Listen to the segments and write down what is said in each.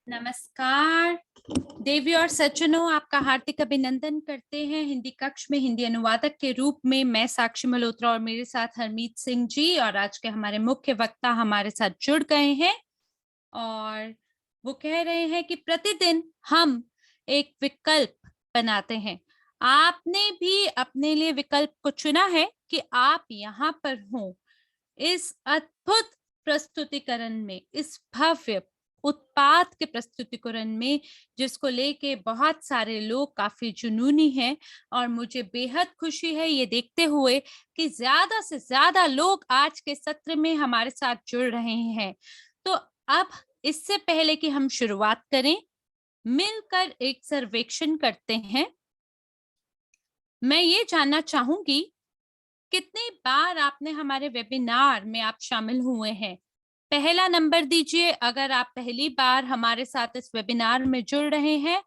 नमस्कार देवी और सज्जनों, आपका हार्दिक अभिनंदन करते हैं। हिंदी कक्ष में हिंदी अनुवादक के रूप में मैं साक्षी मल्होत्रा और मेरे साथ हरमीत सिंह जी और आज के हमारे मुख्य वक्ता हमारे साथ जुड़ गए हैं और वो कह रहे हैं कि प्रतिदिन हम एक विकल्प बनाते हैं। आपने भी अपने लिए विकल्प को चुना है कि आप यहाँ पर हों, इस अद्भुत प्रस्तुतिकरण में, इस भव्य उत्पाद के प्रस्तुतिकरण में, जिसको लेके बहुत सारे लोग काफी जुनूनी हैं और मुझे बेहद खुशी है ये देखते हुए कि ज्यादा से ज्यादा लोग आज के सत्र में हमारे साथ जुड़ रहे हैं। तो अब इससे पहले कि हम शुरुआत करें, मिलकर एक सर्वेक्षण करते हैं। मैं ये जानना चाहूंगी कितनी बार आपने हमारे वेबिनार में आप शामिल हुए हैं। पहला नंबर दीजिए अगर आप पहली बार हमारे साथ इस वेबिनार में जुड़ रहे हैं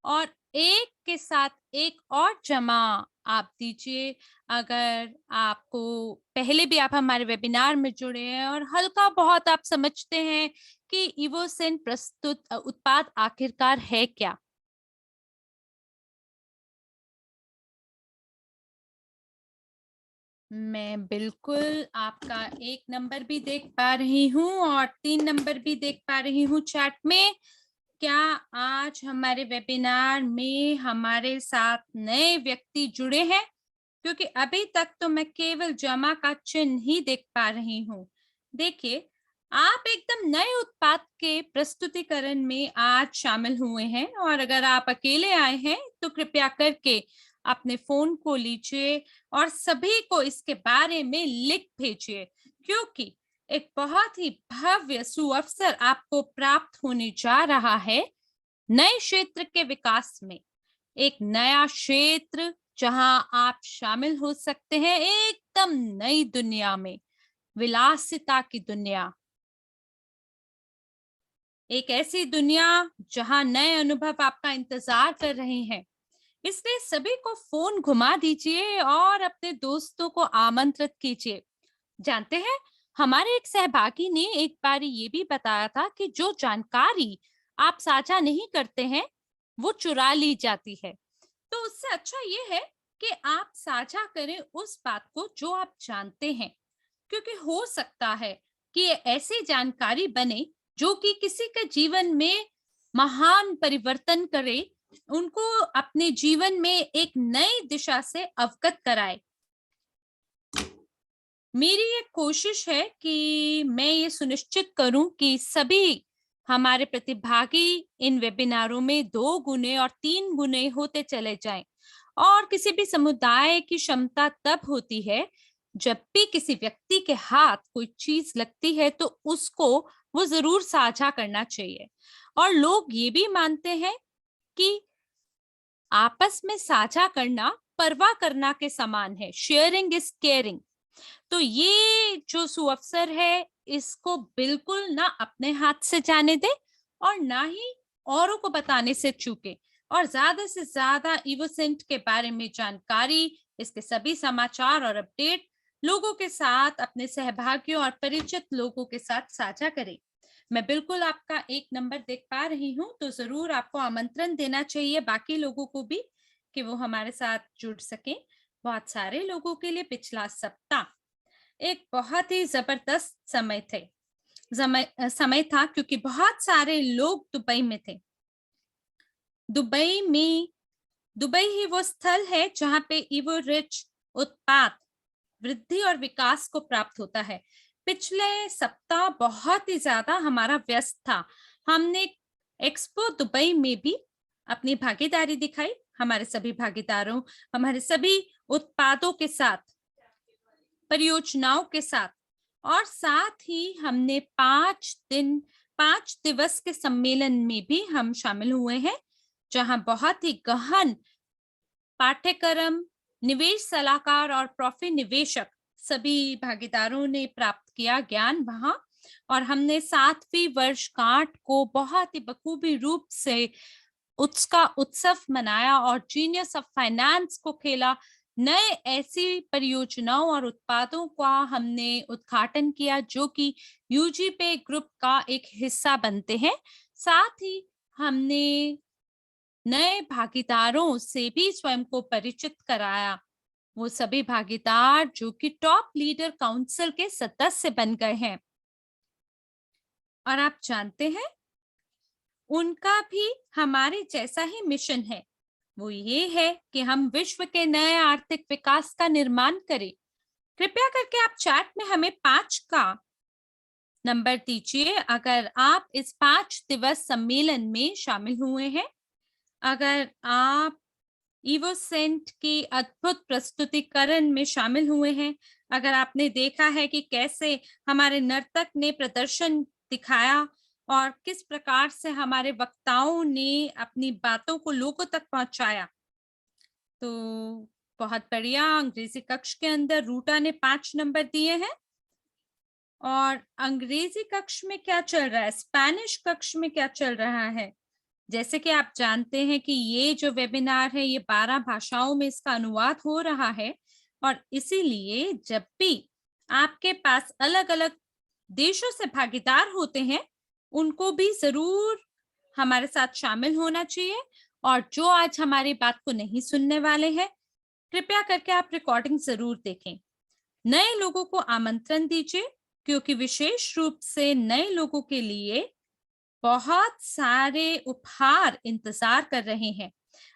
और एक के साथ एक और जमा आप दीजिए अगर आपको पहले भी आप हमारे वेबिनार में जुड़े हैं और हल्का बहुत आप समझते हैं कि इवोसेन प्रस्तुत उत्पाद आखिरकार है क्या। मैं बिल्कुल आपका एक नंबर भी देख पा रही हूँ और 3 नंबर भी देख पा रही हूँ चैट में। क्या आज हमारे वेबिनार में हमारे साथ नए व्यक्ति जुड़े हैं? क्योंकि अभी तक तो मैं केवल जमा का चिन्ह ही देख पा रही हूँ। देखिए, आप एकदम नए उत्पाद के प्रस्तुतिकरण में आज शामिल हुए हैं और अगर आप अकेले आए हैं तो कृपया करके अपने फोन को लीजिए और सभी को इसके बारे में लिख भेजिए, क्योंकि एक बहुत ही भव्य सुअवसर आपको प्राप्त होने जा रहा है नए क्षेत्र के विकास में। एक नया क्षेत्र जहां आप शामिल हो सकते हैं एकदम नई दुनिया में, विलासिता की दुनिया, एक ऐसी दुनिया जहां नए अनुभव आपका इंतजार कर रहे हैं। इसलिए सभी को फोन घुमा दीजिए और अपने दोस्तों को आमंत्रित कीजिए। जानते हैं, हमारे एक सहभागी ने एक बार ये भी बताया था कि जो जानकारी आप साझा नहीं करते हैं वो चुरा ली जाती है। तो उससे अच्छा ये है कि आप साझा करें उस बात को जो आप जानते हैं, क्योंकि हो सकता है कि ये ऐसी जानकारी बने जो कि किसी के जीवन में महान परिवर्तन करे, उनको अपने जीवन में एक नई दिशा से अवगत कराए। मेरी ये कोशिश है कि मैं ये सुनिश्चित करूं कि सभी हमारे प्रतिभागी इन वेबिनारों में 2 गुने और 3 गुने होते चले जाएं। और किसी भी समुदाय की क्षमता तब होती है जब भी किसी व्यक्ति के हाथ कोई चीज लगती है तो उसको वो जरूर साझा करना चाहिए। और लोग ये भी मानते हैं कि आपस में साझा करना परवाह करना के समान है, शेयरिंग इज केयरिंग। तो ये जो सुअवसर है इसको बिल्कुल ना अपने हाथ से जाने दे और ना ही औरों को बताने से चूके, और ज्यादा से ज्यादा इवोसेंट के बारे में जानकारी, इसके सभी समाचार और अपडेट लोगों के साथ, अपने सहभागियों और परिचित लोगों के साथ साझा करें। मैं बिल्कुल आपका एक नंबर देख पा रही हूँ, तो जरूर आपको आमंत्रण देना चाहिए बाकी लोगों को भी कि वो हमारे साथ जुड़ सके। बहुत सारे लोगों के लिए पिछला सप्ताह एक बहुत ही जबरदस्त समय था क्योंकि बहुत सारे लोग दुबई में थे। दुबई ही वो स्थल है जहां पे इवो रिच उत्पाद वृद्धि और विकास को प्राप्त होता है। पिछले सप्ताह बहुत ही ज्यादा हमारा व्यस्त था। हमने एक्सपो दुबई में भी अपनी भागीदारी दिखाई, हमारे सभी भागीदारों, हमारे सभी उत्पादों के साथ, परियोजनाओं के साथ, और साथ ही हमने 5 दिवस के सम्मेलन में भी हम शामिल हुए हैं जहां बहुत ही गहन पाठ्यक्रम, निवेश सलाहकार और प्रोफी निवेशक सभी भागीदारों ने प्राप्त किया ज्ञान वहां। और हमने 7वीं वर्षगांठ को बहुत ही बखूबी रूप से उसका उत्सव मनाया और जीनियस ऑफ फाइनेंस को खेला। नए ऐसी परियोजनाओं और उत्पादों का हमने उद्घाटन किया जो कि यूजीपे ग्रुप का एक हिस्सा बनते हैं। साथ ही हमने नए भागीदारों से भी स्वयं को परिचित कराया। वो सभी भागीदार जो कि टॉप लीडर काउंसिल के सदस्य बन गए हैं। और आप जानते हैं, उनका भी हमारे जैसा ही मिशन है। वो ये है कि हम विश्व के नए आर्थिक विकास का निर्माण करें। कृपया करके आप चैट में हमें 5 का नंबर दीजिए अगर आप इस 5 दिवस सम्मेलन में शामिल हुए हैं। अगर आप इवोसेंट की अद्भुत प्रस्तुतिकरण में शामिल हुए हैं, अगर आपने देखा है कि कैसे हमारे नर्तक ने प्रदर्शन दिखाया और किस प्रकार से हमारे वक्ताओं ने अपनी बातों को लोगों तक पहुंचाया, तो बहुत बढ़िया। अंग्रेजी कक्ष के अंदर रूटा ने 5 नंबर दिए हैं। और अंग्रेजी कक्ष में क्या चल रहा है, स्पेनिश कक्ष में क्या चल रहा है? जैसे कि आप जानते हैं कि ये जो वेबिनार है, ये 12 भाषाओं में इसका अनुवाद हो रहा है। और इसीलिए जब भी आपके पास अलग-अलग देशों से भागीदार होते हैं, उनको भी ज़रूर हमारे साथ शामिल होना चाहिए। और जो आज हमारी बात को नहीं सुनने वाले हैं, कृपया करके आप रिकॉर्डिंग ज़रूर देखें। नए लोगों को आमंत्रण दीजिए, क्योंकि विशेष रूप से नए लोगों के लिए बहुत सारे उपहार इंतजार कर रहे हैं।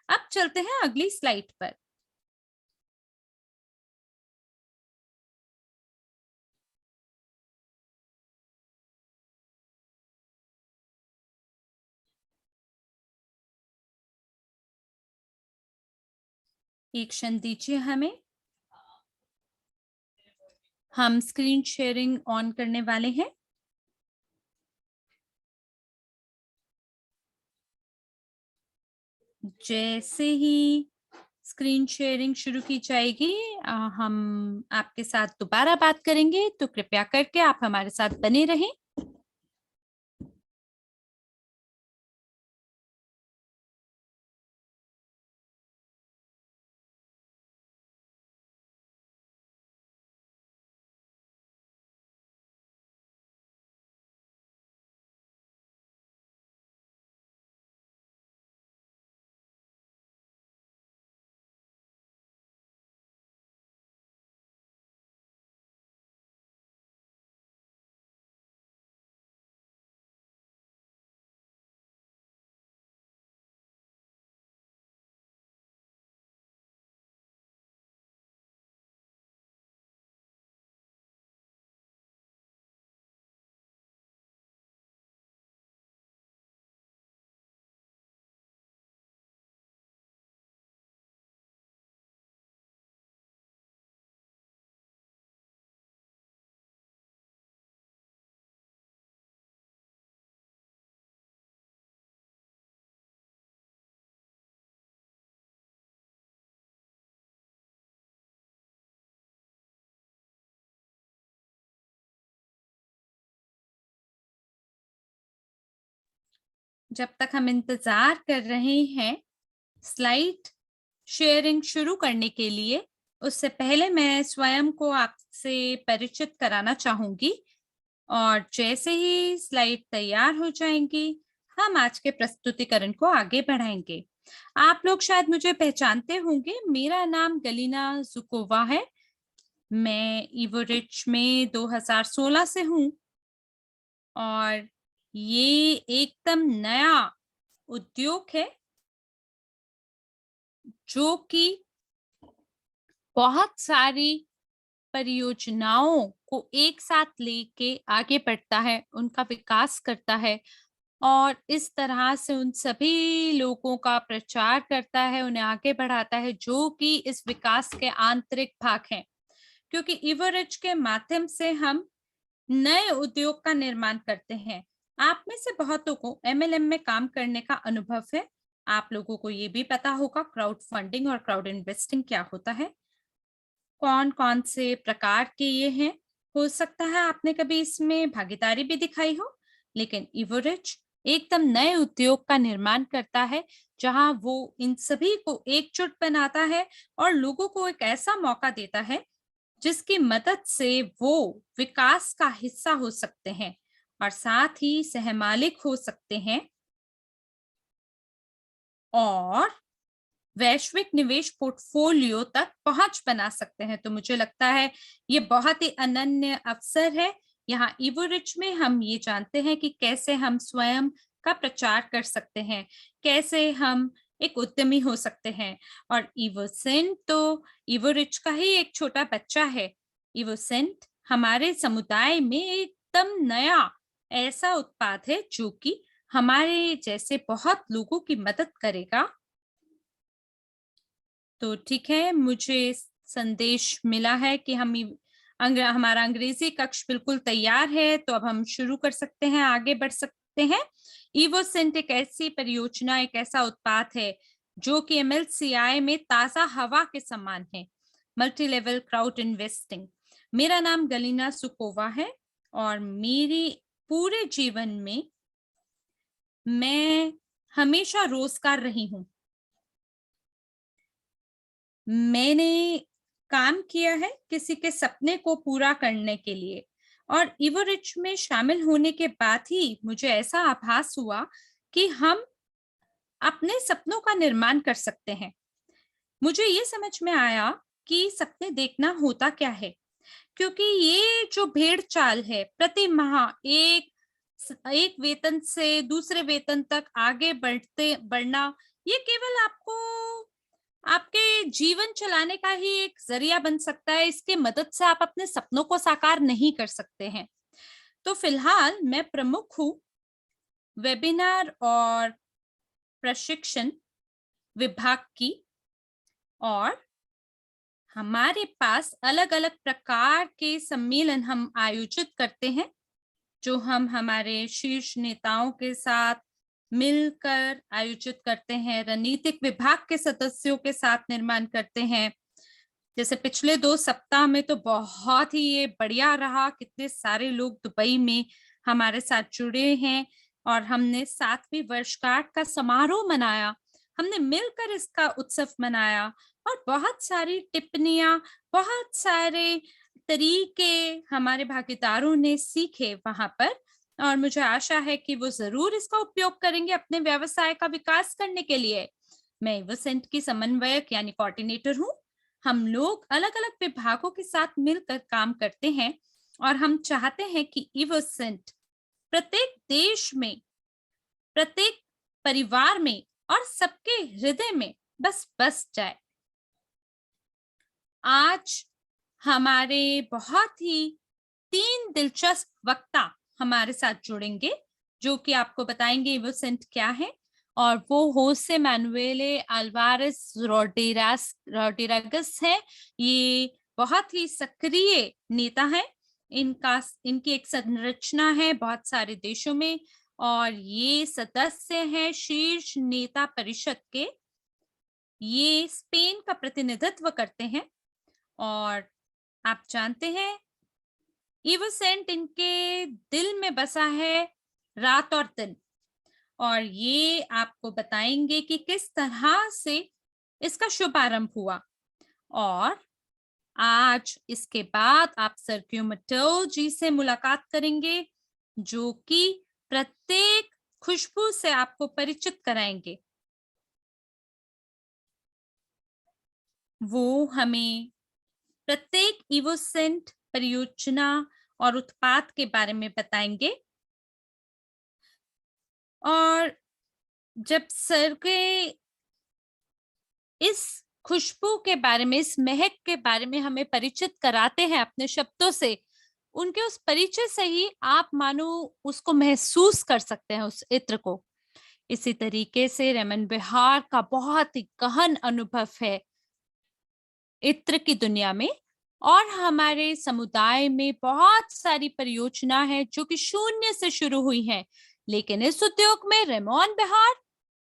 अब चलते हैं अगली स्लाइड पर। एक क्षण दीजिए हमें। हम स्क्रीन शेयरिंग ऑन करने वाले हैं। जैसे ही स्क्रीन शेयरिंग शुरू की जाएगी, हम आपके साथ दोबारा बात करेंगे, तो कृपया करके आप हमारे साथ बने रहें। जब तक हम इंतजार कर रहे हैं स्लाइड शेयरिंग शुरू करने के लिए, उससे पहले मैं स्वयं को आपसे परिचित कराना चाहूंगी। और जैसे ही स्लाइड तैयार हो जाएंगी, हम आज के प्रस्तुतिकरण को आगे बढ़ाएंगे। आप लोग शायद मुझे पहचानते होंगे, मेरा नाम गलीना जुकोवा है। मैं इवोरिच में 2016 से हूँ। और ये एकदम नया उद्योग है जो कि बहुत सारी परियोजनाओं को एक साथ लेके आगे बढ़ता है, उनका विकास करता है और इस तरह से उन सभी लोगों का प्रचार करता है, उन्हें आगे बढ़ाता है जो कि इस विकास के आंतरिक भाग हैं। क्योंकि इवोरिच के माध्यम से हम नए उद्योग का निर्माण करते हैं। आप में से बहुतों को एमएलएम में काम करने का अनुभव है। आप लोगों को ये भी पता होगा क्राउड फंडिंग और क्राउड इन्वेस्टिंग क्या होता है, कौन कौन से प्रकार के ये हैं। हो सकता है आपने कभी इसमें भागीदारी भी दिखाई हो, लेकिन इवोरिच एकदम नए उद्योग का निर्माण करता है, जहां वो इन सभी को एकजुट बनाता है और लोगों को एक ऐसा मौका देता है जिसकी मदद से वो विकास का हिस्सा हो सकते हैं और साथ ही सहमालिक हो सकते हैं और वैश्विक निवेश पोर्टफोलियो तक पहुंच बना सकते हैं। तो मुझे लगता है ये बहुत ही अनन्य अवसर है। यहाँ इवोरिच में हम ये जानते हैं कि कैसे हम स्वयं का प्रचार कर सकते हैं, कैसे हम एक उद्यमी हो सकते हैं। और इवोसेंट तो इवोरिच का ही एक छोटा बच्चा है। इवोसेंट हमारे समुदाय में एकदम नया ऐसा उत्पाद है जो कि हमारे जैसे बहुत लोगों की मदद करेगा। तो ठीक है, मुझे संदेश मिला है कि हमारा अंग्रेजी कक्ष बिल्कुल तैयार है, तो अब हम शुरू कर सकते हैं, आगे बढ़ सकते हैं। इवोसेंट एक ऐसी परियोजना, एक ऐसा उत्पाद है जो कि एमएलसीआई में ताजा हवा के समान है। Multi level crowd investing. मेरा नाम गलीना सुकोवा है और मेरे पूरे जीवन में मैं हमेशा रोजगार रही हूँ। मैंने काम किया है किसी के सपने को पूरा करने के लिए, और इवोरिच में शामिल होने के बाद ही मुझे ऐसा आभास हुआ कि हम अपने सपनों का निर्माण कर सकते हैं। मुझे ये समझ में आया कि सपने देखना होता क्या है, क्योंकि ये जो भेड़ चाल है प्रति माह एक वेतन से दूसरे वेतन तक आगे बढ़ना, ये केवल आपको आपके जीवन चलाने का ही एक जरिया बन सकता है। इसके मदद से आप अपने सपनों को साकार नहीं कर सकते हैं। तो फिलहाल मैं प्रमुख हूँ वेबिनार और प्रशिक्षण विभाग की, और हमारे पास अलग-अलग प्रकार के सम्मेलन हम आयोजित करते हैं, जो हम हमारे शीर्ष नेताओं के साथ मिलकर आयोजित करते हैं, रणनीतिक विभाग के सदस्यों के साथ निर्माण करते हैं। जैसे पिछले 2 सप्ताह में तो बहुत ही ये बढ़िया रहा, कितने सारे लोग दुबई में हमारे साथ जुड़े हैं और हमने 7वीं वर्षगांठ का समारोह मनाया। हमने मिलकर इसका उत्सव मनाया और बहुत सारी टिप्पणियाँ, बहुत सारे तरीके हमारे भागीदारों ने सीखे वहाँ पर, और मुझे आशा है कि वो ज़रूर इसका उपयोग करेंगे अपने व्यवसाय का विकास करने के लिए। मैं इवोसेंट की समन्वयक यानी कोऑर्डिनेटर हूँ। हम लोग अलग-अलग विभागों के साथ मिलकर काम करते हैं और हम चाहते हैं कि इवोसेंट प्रत्येक देश में, प्रत्येक परिवार में और सबके हृदय में बस जाए। आज हमारे बहुत ही 3 दिलचस्प वक्ता हमारे साथ जुड़ेंगे, जो कि आपको बताएंगे इवोसेंट क्या है। और वो होसे मैनुएले अल्वारेस रोड्रिगेज है। ये बहुत ही सक्रिय नेता है। इनकी एक संरचना है बहुत सारे देशों में, और ये सदस्य हैं शीर्ष नेता परिषद के। ये स्पेन का प्रतिनिधित्व करते हैं, और आप जानते हैं इवोसेंट इनके दिल में बसा है रात और दिन। और ये आपको बताएंगे कि किस तरह से इसका शुभारंभ हुआ। और आज इसके बाद आप सर्गियो मटेल जी से मुलाकात करेंगे, जो कि प्रत्येक खुशबू से आपको परिचित कराएंगे। वो हमें प्रत्येक इवोसेंट परियोजना और उत्पाद के बारे में बताएंगे। और जब सर्गे इस खुशबू के बारे में, इस महक के बारे में हमें परिचित कराते हैं अपने शब्दों से, उनके उस परिचय से ही आप मानो उसको महसूस कर सकते हैं, उस इत्र को। इसी तरीके से रेमन बिहार का बहुत ही गहन अनुभव है इत्र की दुनिया में, और हमारे समुदाय में बहुत सारी परियोजना है जो कि शून्य से शुरू हुई है, लेकिन इस उद्योग में रेमोन बिहार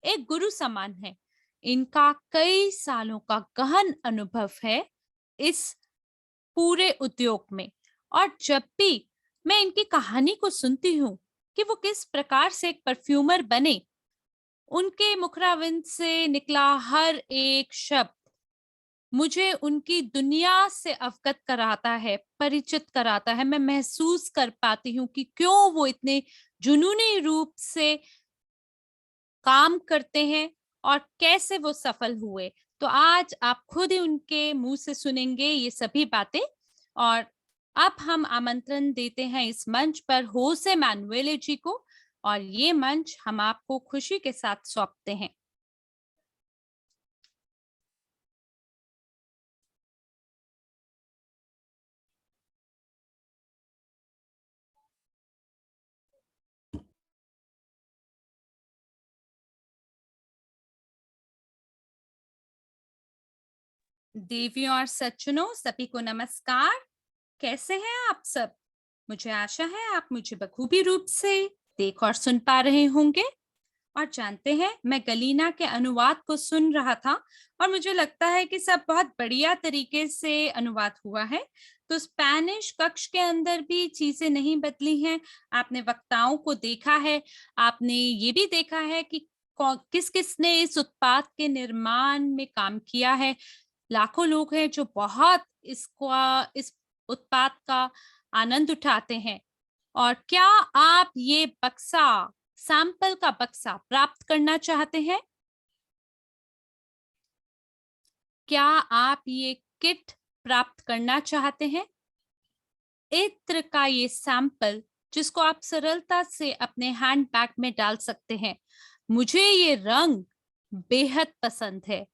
एक गुरु समान है। इनका कई सालों का गहन अनुभव है इस पूरे उद्योग में। और जब भी मैं इनकी कहानी को सुनती हूँ कि वो किस प्रकार से एक परफ्यूमर बने, उनके मुखराविंद से निकला हर एक शब्द मुझे उनकी दुनिया से अवगत कराता है, परिचित कराता है। मैं महसूस कर पाती हूँ कि क्यों वो इतने जुनूनी रूप से काम करते हैं और कैसे वो सफल हुए। तो आज आप खुद ही उनके मुंह से सुनेंगे ये सभी बातें। और अब हम आमंत्रण देते हैं इस मंच पर होसे मैनुएले जी को, और ये मंच हम आपको खुशी के साथ सौंपते हैं। देवियों और सज्जनों, सभी को नमस्कार। कैसे हैं आप सब? मुझे आशा है आप मुझे बखूबी रूप से देख और सुन पा रहे होंगे। और जानते हैं, मैं गलीना के अनुवाद को सुन रहा था और मुझे लगता है कि सब बहुत बढ़िया तरीके से अनुवाद हुआ है। तो स्पैनिश कक्ष के अंदर भी चीजें नहीं बदली हैं। आपने वक्ताओं को देखा है, आपने ये भी देखा है कि किस किसने इस उत्पाद के निर्माण में काम किया है। लाखों लोग हैं जो बहुत इस उत्पाद का आनंद उठाते हैं। और क्या आप ये बक्सा, सैंपल का बक्सा प्राप्त करना चाहते हैं? क्या आप ये किट प्राप्त करना चाहते हैं? इत्र का ये सैंपल जिसको आप सरलता से अपने हैंड बैग में डाल सकते हैं। मुझे ये रंग बेहद पसंद है।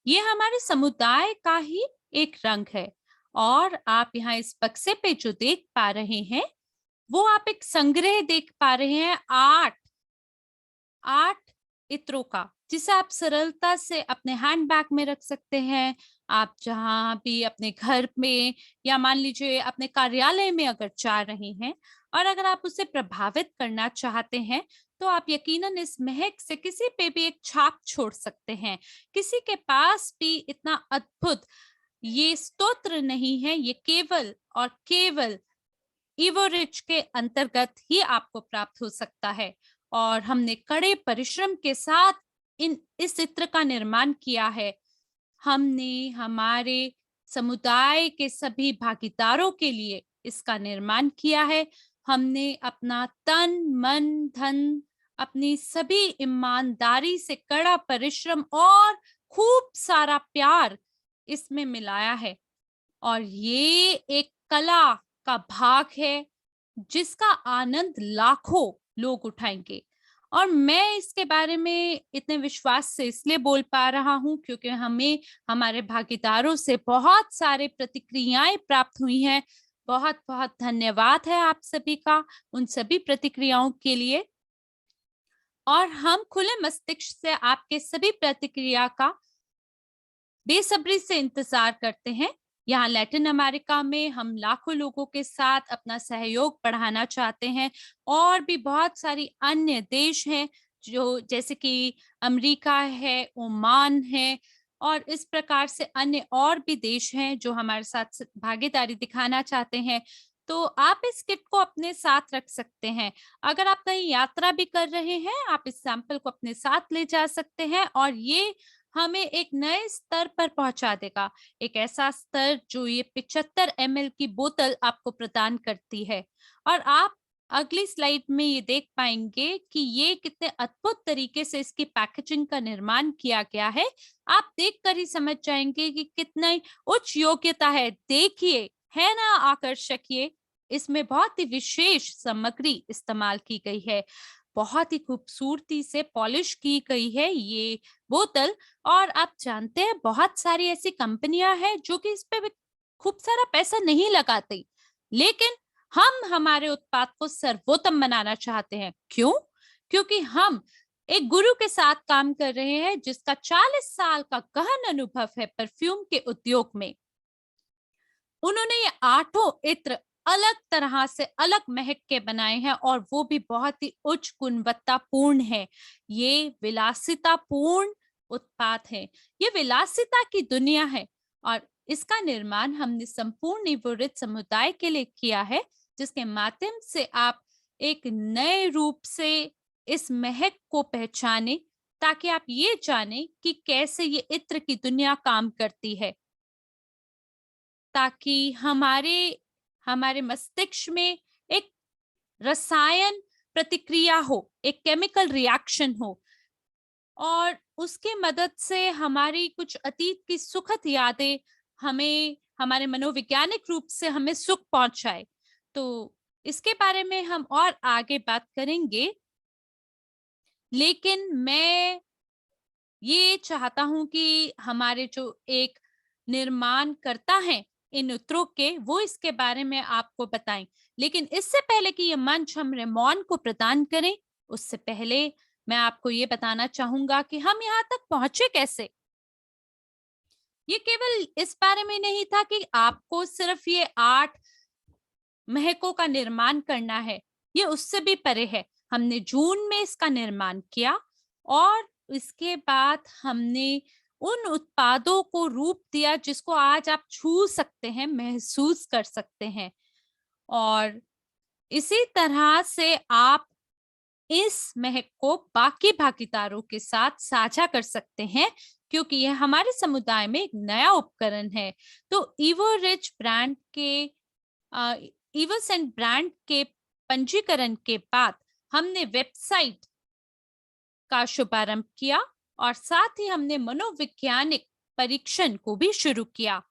ये हमारे समुदाय का ही एक रंग है। और आप यहाँ इस बक्से पे जो देख पा रहे हैं, वो आप एक संग्रह देख पा रहे हैं, 8 इत्रों का, जिसे आप सरलता से अपने हैंड बैग में रख सकते हैं। आप जहाँ भी अपने घर में या मान लीजिए अपने कार्यालय में अगर जा रहे हैं, और अगर आप उसे प्रभावित करना चाहते हैं, तो आप यकीनन इस महक से किसी पे भी एक छाप छोड़ सकते हैं। किसी के पास भी इतना अद्भुत ये स्तोत्र नहीं है। ये केवल और केवल इवोरिच के अंतर्गत ही आपको प्राप्त हो सकता है। और हमने कड़े परिश्रम के साथ इस चित्र का निर्माण किया है। हमने हमारे समुदाय के सभी भागीदारों के लिए इसका निर्माण किया है। हमने अपना तन, मन, धन, अपनी सभी ईमानदारी से कड़ा परिश्रम और खूब सारा प्यार इसमें मिलाया है। और ये एक कला का भाग है जिसका आनंद लाखों लोग उठाएंगे। और मैं इसके बारे में इतने विश्वास से इसलिए बोल पा रहा हूं क्योंकि हमें हमारे भागीदारों से बहुत सारे प्रतिक्रियाएं प्राप्त हुई हैं। बहुत बहुत धन्यवाद है आप सभी का उन सभी प्रतिक्रियाओं के लिए। और हम खुले मस्तिष्क से आपके सभी प्रतिक्रिया का बेसब्री से इंतजार करते हैं। यहाँ लैटिन अमेरिका में हम लाखों लोगों के साथ अपना सहयोग बढ़ाना चाहते हैं। और भी बहुत सारी अन्य देश हैं, जो जैसे कि अमेरिका है, ओमान है, और इस प्रकार से अन्य और भी देश हैं जो हमारे साथ भागीदारी दिखाना चाहते हैं। तो आप इस किट को अपने साथ रख सकते हैं। अगर आप कहीं यात्रा भी कर रहे हैं, आप इस सैंपल को अपने साथ ले जा सकते हैं। और ये हमें एक नए स्तर पर पहुंचा देगा, एक ऐसा स्तर जो ये 75 ml की बोतल आपको प्रदान करती है। और आप अगली स्लाइड में ये देख पाएंगे कि ये कितने अद्भुत तरीके से इसकी पैकेजिंग का निर्माण किया गया है। आप देखकर ही समझ जाएंगे कि कितनी उच्च योग्यता है। देखिए, है ना आकर्षक? ये इसमें बहुत ही विशेष सामग्री इस्तेमाल की गई है। बहुत ही खूबसूरती से पॉलिश की गई है ये बोतल। और आप जानते हैं, बहुत सारी ऐसी कंपनियां हैं जो कि इस पे खूब सारा पैसा नहीं लगाती, लेकिन हम हमारे उत्पाद को सर्वोत्तम बनाना चाहते हैं। क्यों? क्योंकि हम एक गुरु के साथ काम कर रहे हैं जिसका 40 साल का गहन अनुभव है परफ्यूम के उद्योग में। उन्होंने ये 8 इत्र अलग तरह से अलग महक के बनाए हैं, और वो भी बहुत ही उच्च गुणवत्तापूर्ण है। ये विलासितापूर्ण उत्पाद है। ये विलासिता की दुनिया है। और इसका निर्माण हमने संपूर्ण इवोरिट समुदाय के लिए किया है, जिसके माध्यम से आप एक नए रूप से इस महक को पहचाने, ताकि आप ये जाने कि कैसे ये इत्र की दुनिया काम करती है, ताकि हमारे हमारे मस्तिष्क में एक रसायन प्रतिक्रिया हो, एक केमिकल रिएक्शन हो। और उसकी मदद से हमारी कुछ अतीत की सुखद यादें हमें हमारे मनोवैज्ञानिक रूप से हमें सुख पहुंचाए। तो इसके बारे में हम और आगे बात करेंगे, लेकिन मैं ये चाहता हूं कि हमारे जो एक निर्माण करता है इन उत्तरों के, वो इसके बारे में आपको बताएं। लेकिन इससे पहले कि ये मंच हम रेमॉन को प्रदान करें, उससे पहले मैं आपको ये बताना चाहूंगा कि हम यहाँ तक पहुंचे कैसे। ये केवल इस बारे में नहीं था कि आपको सिर्फ ये 8 महकों का निर्माण करना है, ये उससे भी परे है। हमने जून में इसका निर्माण किया और इसके बाद हमने उन उत्पादों को रूप दिया जिसको आज आप छू सकते हैं, महसूस कर सकते हैं। और इसी तरह से आप इस महक को बाकी भागीदारों के साथ साझा कर सकते हैं, क्योंकि यह हमारे समुदाय में एक नया उपकरण है। तो ईवो रिच ब्रांड के ईवोसेंट ब्रांड के पंजीकरण के बाद हमने वेबसाइट का शुभारंभ किया और साथ ही हमने मनोवैज्ञानिक परीक्षण को भी शुरू किया।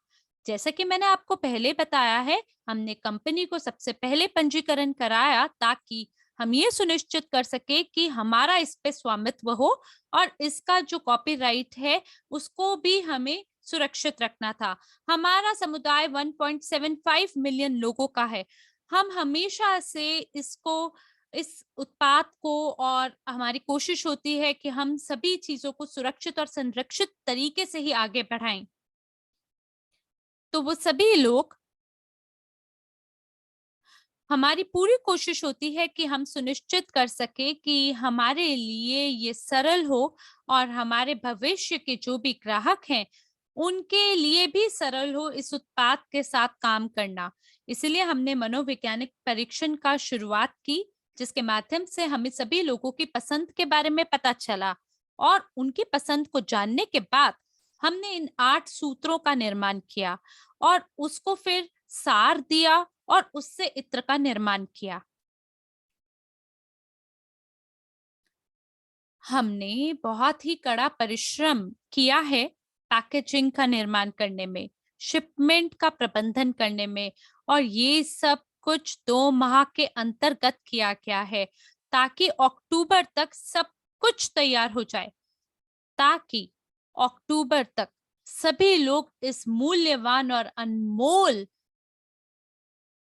जैसा कि मैंने आपको पहले बताया है, हमने कंपनी को सबसे पहले पंजीकरण कराया ताकि हम ये सुनिश्चित कर सके कि हमारा इस पे स्वामित्व हो, और इसका जो कॉपीराइट है उसको भी हमें सुरक्षित रखना था। हमारा समुदाय 1.75 मिलियन लोगों का है। हम हमेशा से इस उत्पाद को, और हमारी कोशिश होती है कि हम सभी चीजों को सुरक्षित और संरक्षित तरीके से ही आगे बढ़ाएं। तो वो सभी लोग, हमारी पूरी कोशिश होती है कि हम सुनिश्चित कर सके कि हमारे लिए ये सरल हो और हमारे भविष्य के जो भी ग्राहक हैं उनके लिए भी सरल हो इस उत्पाद के साथ काम करना। इसलिए हमने मनोवैज्ञानिक परीक्षण का शुरुआत की, जिसके माध्यम से हमें सभी लोगों की पसंद के बारे में पता चला, और उनकी पसंद को जानने के बाद हमने इन 8 सूत्रों का निर्माण किया और उसको फिर सार दिया और उससे इत्र का निर्माण किया। हमने बहुत ही कड़ा परिश्रम किया है पैकेजिंग का निर्माण करने में, शिपमेंट का प्रबंधन करने में, और ये सब कुछ 2 माह के अंतर्गत किया गया है ताकि अक्टूबर तक सब कुछ तैयार हो जाए, ताकि अक्टूबर तक सभी लोग इस मूल्यवान और अनमोल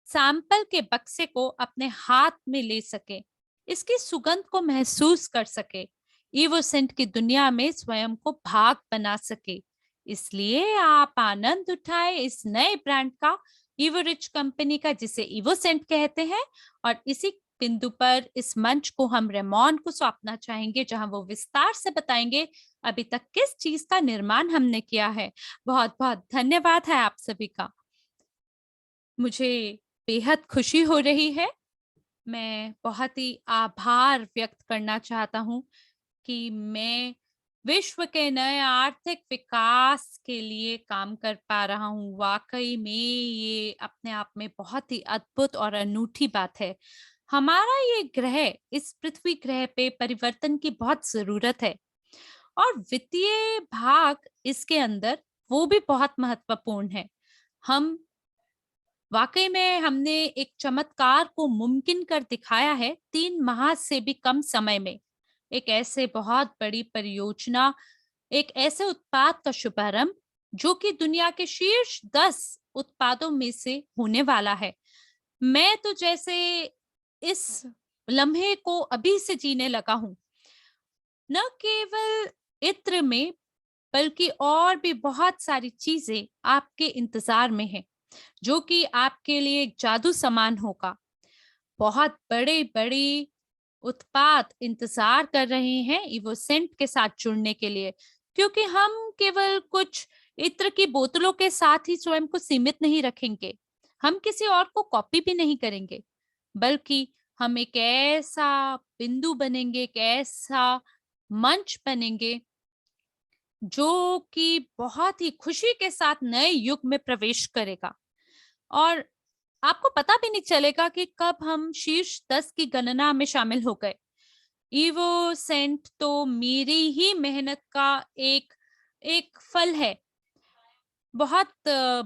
सैंपल के बक्से को अपने हाथ में ले सके, इसकी सुगंध को महसूस कर सके, इवोसेंट की दुनिया में स्वयं को भाग बना सके। इसलिए आप आनंद उठाए इस नए ब्रांड का, इवोरिच कंपनी का, जिसे इवोसेंट कहते हैं। और इसी बिंदु पर इस मंच को हम रेमॉन को सौंपना चाहेंगे, जहां वो विस्तार से बताएंगे अभी तक किस चीज का निर्माण हमने किया है। बहुत बहुत धन्यवाद है आप सभी का। मुझे बेहद खुशी हो रही है। मैं बहुत ही आभार व्यक्त करना चाहता हूँ कि मैं विश्व के नए आर्थिक विकास के लिए काम कर पा रहा हूँ। वाकई में ये अपने आप में बहुत ही अद्भुत और अनूठी बात है। हमारा ये ग्रह, इस पृथ्वी ग्रह पे परिवर्तन की बहुत जरूरत है, और वित्तीय भाग इसके अंदर वो भी बहुत महत्वपूर्ण है। हम वाकई में हमने एक चमत्कार को मुमकिन कर दिखाया है 3 माह से भी कम समय में। एक ऐसे बहुत बड़ी परियोजना, एक ऐसे उत्पाद का शुभारंभ जो कि दुनिया के शीर्ष 10 उत्पादों में से होने वाला है। मैं तो जैसे इस लम्हे को अभी से जीने लगा हूं। न केवल इत्र में, बल्कि और भी बहुत सारी चीजें आपके इंतजार में है, जो कि आपके लिए एक जादू समान होगा। बहुत बड़े बड़े उत्पाद इंतजार कर रहे हैं इवोसेंट के साथ जुड़ने के लिए, क्योंकि हम केवल कुछ इत्र की बोतलों के साथ ही स्वयं को सीमित नहीं रखेंगे। हम किसी और को कॉपी भी नहीं करेंगे, बल्कि हम एक ऐसा बिंदु बनेंगे, एक ऐसा मंच बनेंगे जो कि बहुत ही खुशी के साथ नए युग में प्रवेश करेगा। और आपको पता भी नहीं चलेगा कि कब हम शीर्ष 10 की गणना में शामिल हो गए। ईवो सेंट तो मेरी ही मेहनत का एक एक फल है। बहुत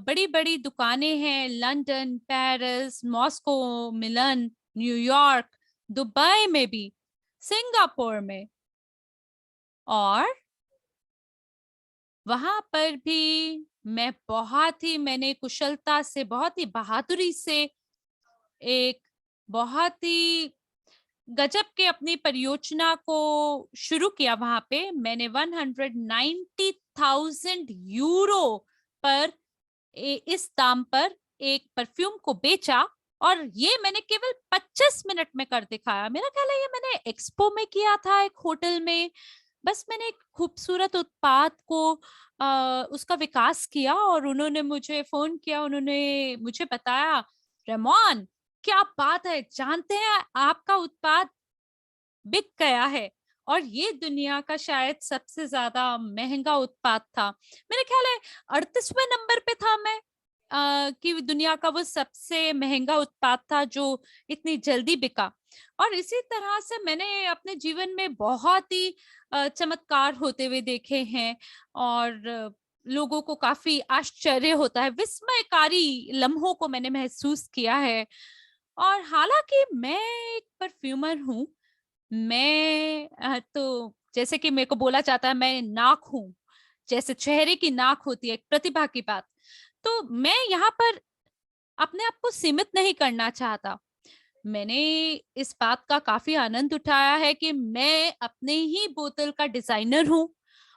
बड़ी-बड़ी दुकानें हैं, लंदन, पेरिस, मॉस्को, मिलन, न्यूयॉर्क, दुबई में भी, सिंगापुर में, और वहां पर भी मैंने कुशलता से, बहुत ही बहादुरी से, एक बहुत ही गजब के अपनी परियोजना को शुरू किया। वहां पे मैंने 190,000 यूरो पर, इस दाम पर एक परफ्यूम को बेचा, और ये मैंने केवल 25 मिनट में कर दिखाया। मेरा ख्याल है ये मैंने एक्सपो में किया था, एक होटल में। बस मैंने एक खूबसूरत उत्पाद को उसका विकास किया, और उन्होंने मुझे फोन किया, उन्होंने मुझे बताया, रेमोन, क्या बात है, जानते हैं आपका उत्पाद बिक गया है, और ये दुनिया का शायद सबसे ज्यादा महंगा उत्पाद था। मेरे ख्याल है 38वें नंबर पे था मैं, कि दुनिया का वो सबसे महंगा उत्पाद था जो इतनी जल्दी बिका। और इसी तरह से मैंने अपने जीवन में बहुत ही चमत्कार होते हुए देखे हैं, और लोगों को काफी आश्चर्य होता है, विस्मयकारी लम्हों को मैंने महसूस किया है। और हालांकि मैं एक परफ्यूमर हूँ, मैं तो जैसे कि मेरे को बोला जाता है मैं नाक हूँ, जैसे चेहरे की नाक होती है एक प्रतिभा की बात, तो मैं यहाँ पर अपने आप को सीमित नहीं करना चाहता। मैंने इस बात का काफी आनंद उठाया है कि मैं अपने ही बोतल का डिजाइनर हूँ,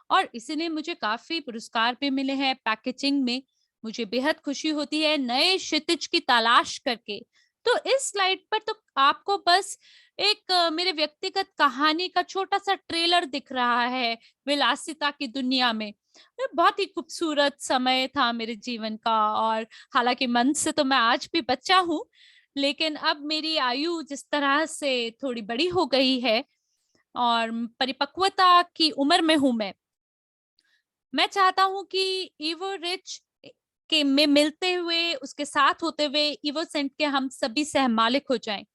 और इसीलिए मुझे काफी पुरस्कार भी मिले हैं पैकेजिंग में। मुझे बेहद खुशी होती है नए क्षितिज की तलाश करके। तो इस स्लाइड पर तो आपको बस एक मेरे व्यक्तिगत कहानी का छोटा सा ट्रेलर दिख रहा है विलासिता की दुनिया में। ये बहुत ही खूबसूरत समय था मेरे जीवन का, और हालांकि मन से तो मैं आज भी बच्चा हूँ, लेकिन अब मेरी आयु जिस तरह से थोड़ी बड़ी हो गई है, और परिपक्वता की उम्र में हूं मैं चाहता हूं कि ईवो रिच के में मिलते हुए, उसके साथ होते हुए, ईवो सेंट के हम सभी सहमालिक हो जाएं,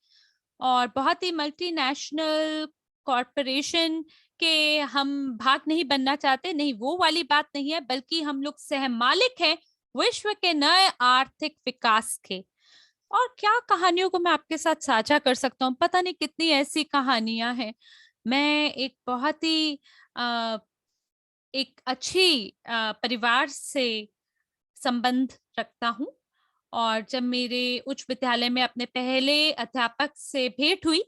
और बहुत ही मल्टीनेशनल कॉरपोरेशन के हम भाग नहीं बनना चाहते। नहीं, वो वाली बात नहीं है, बल्कि हम लोग सहमालिक हैं विश्व के नए आर्थिक विकास के। और क्या कहानियों को मैं आपके साथ साझा कर सकता हूँ, पता नहीं कितनी ऐसी कहानियां हैं। मैं एक बहुत ही अ, एक अच्छी परिवार से संबंध रखता हूँ, और जब मेरे उच्च विद्यालय में अपने पहले अध्यापक से भेंट हुई,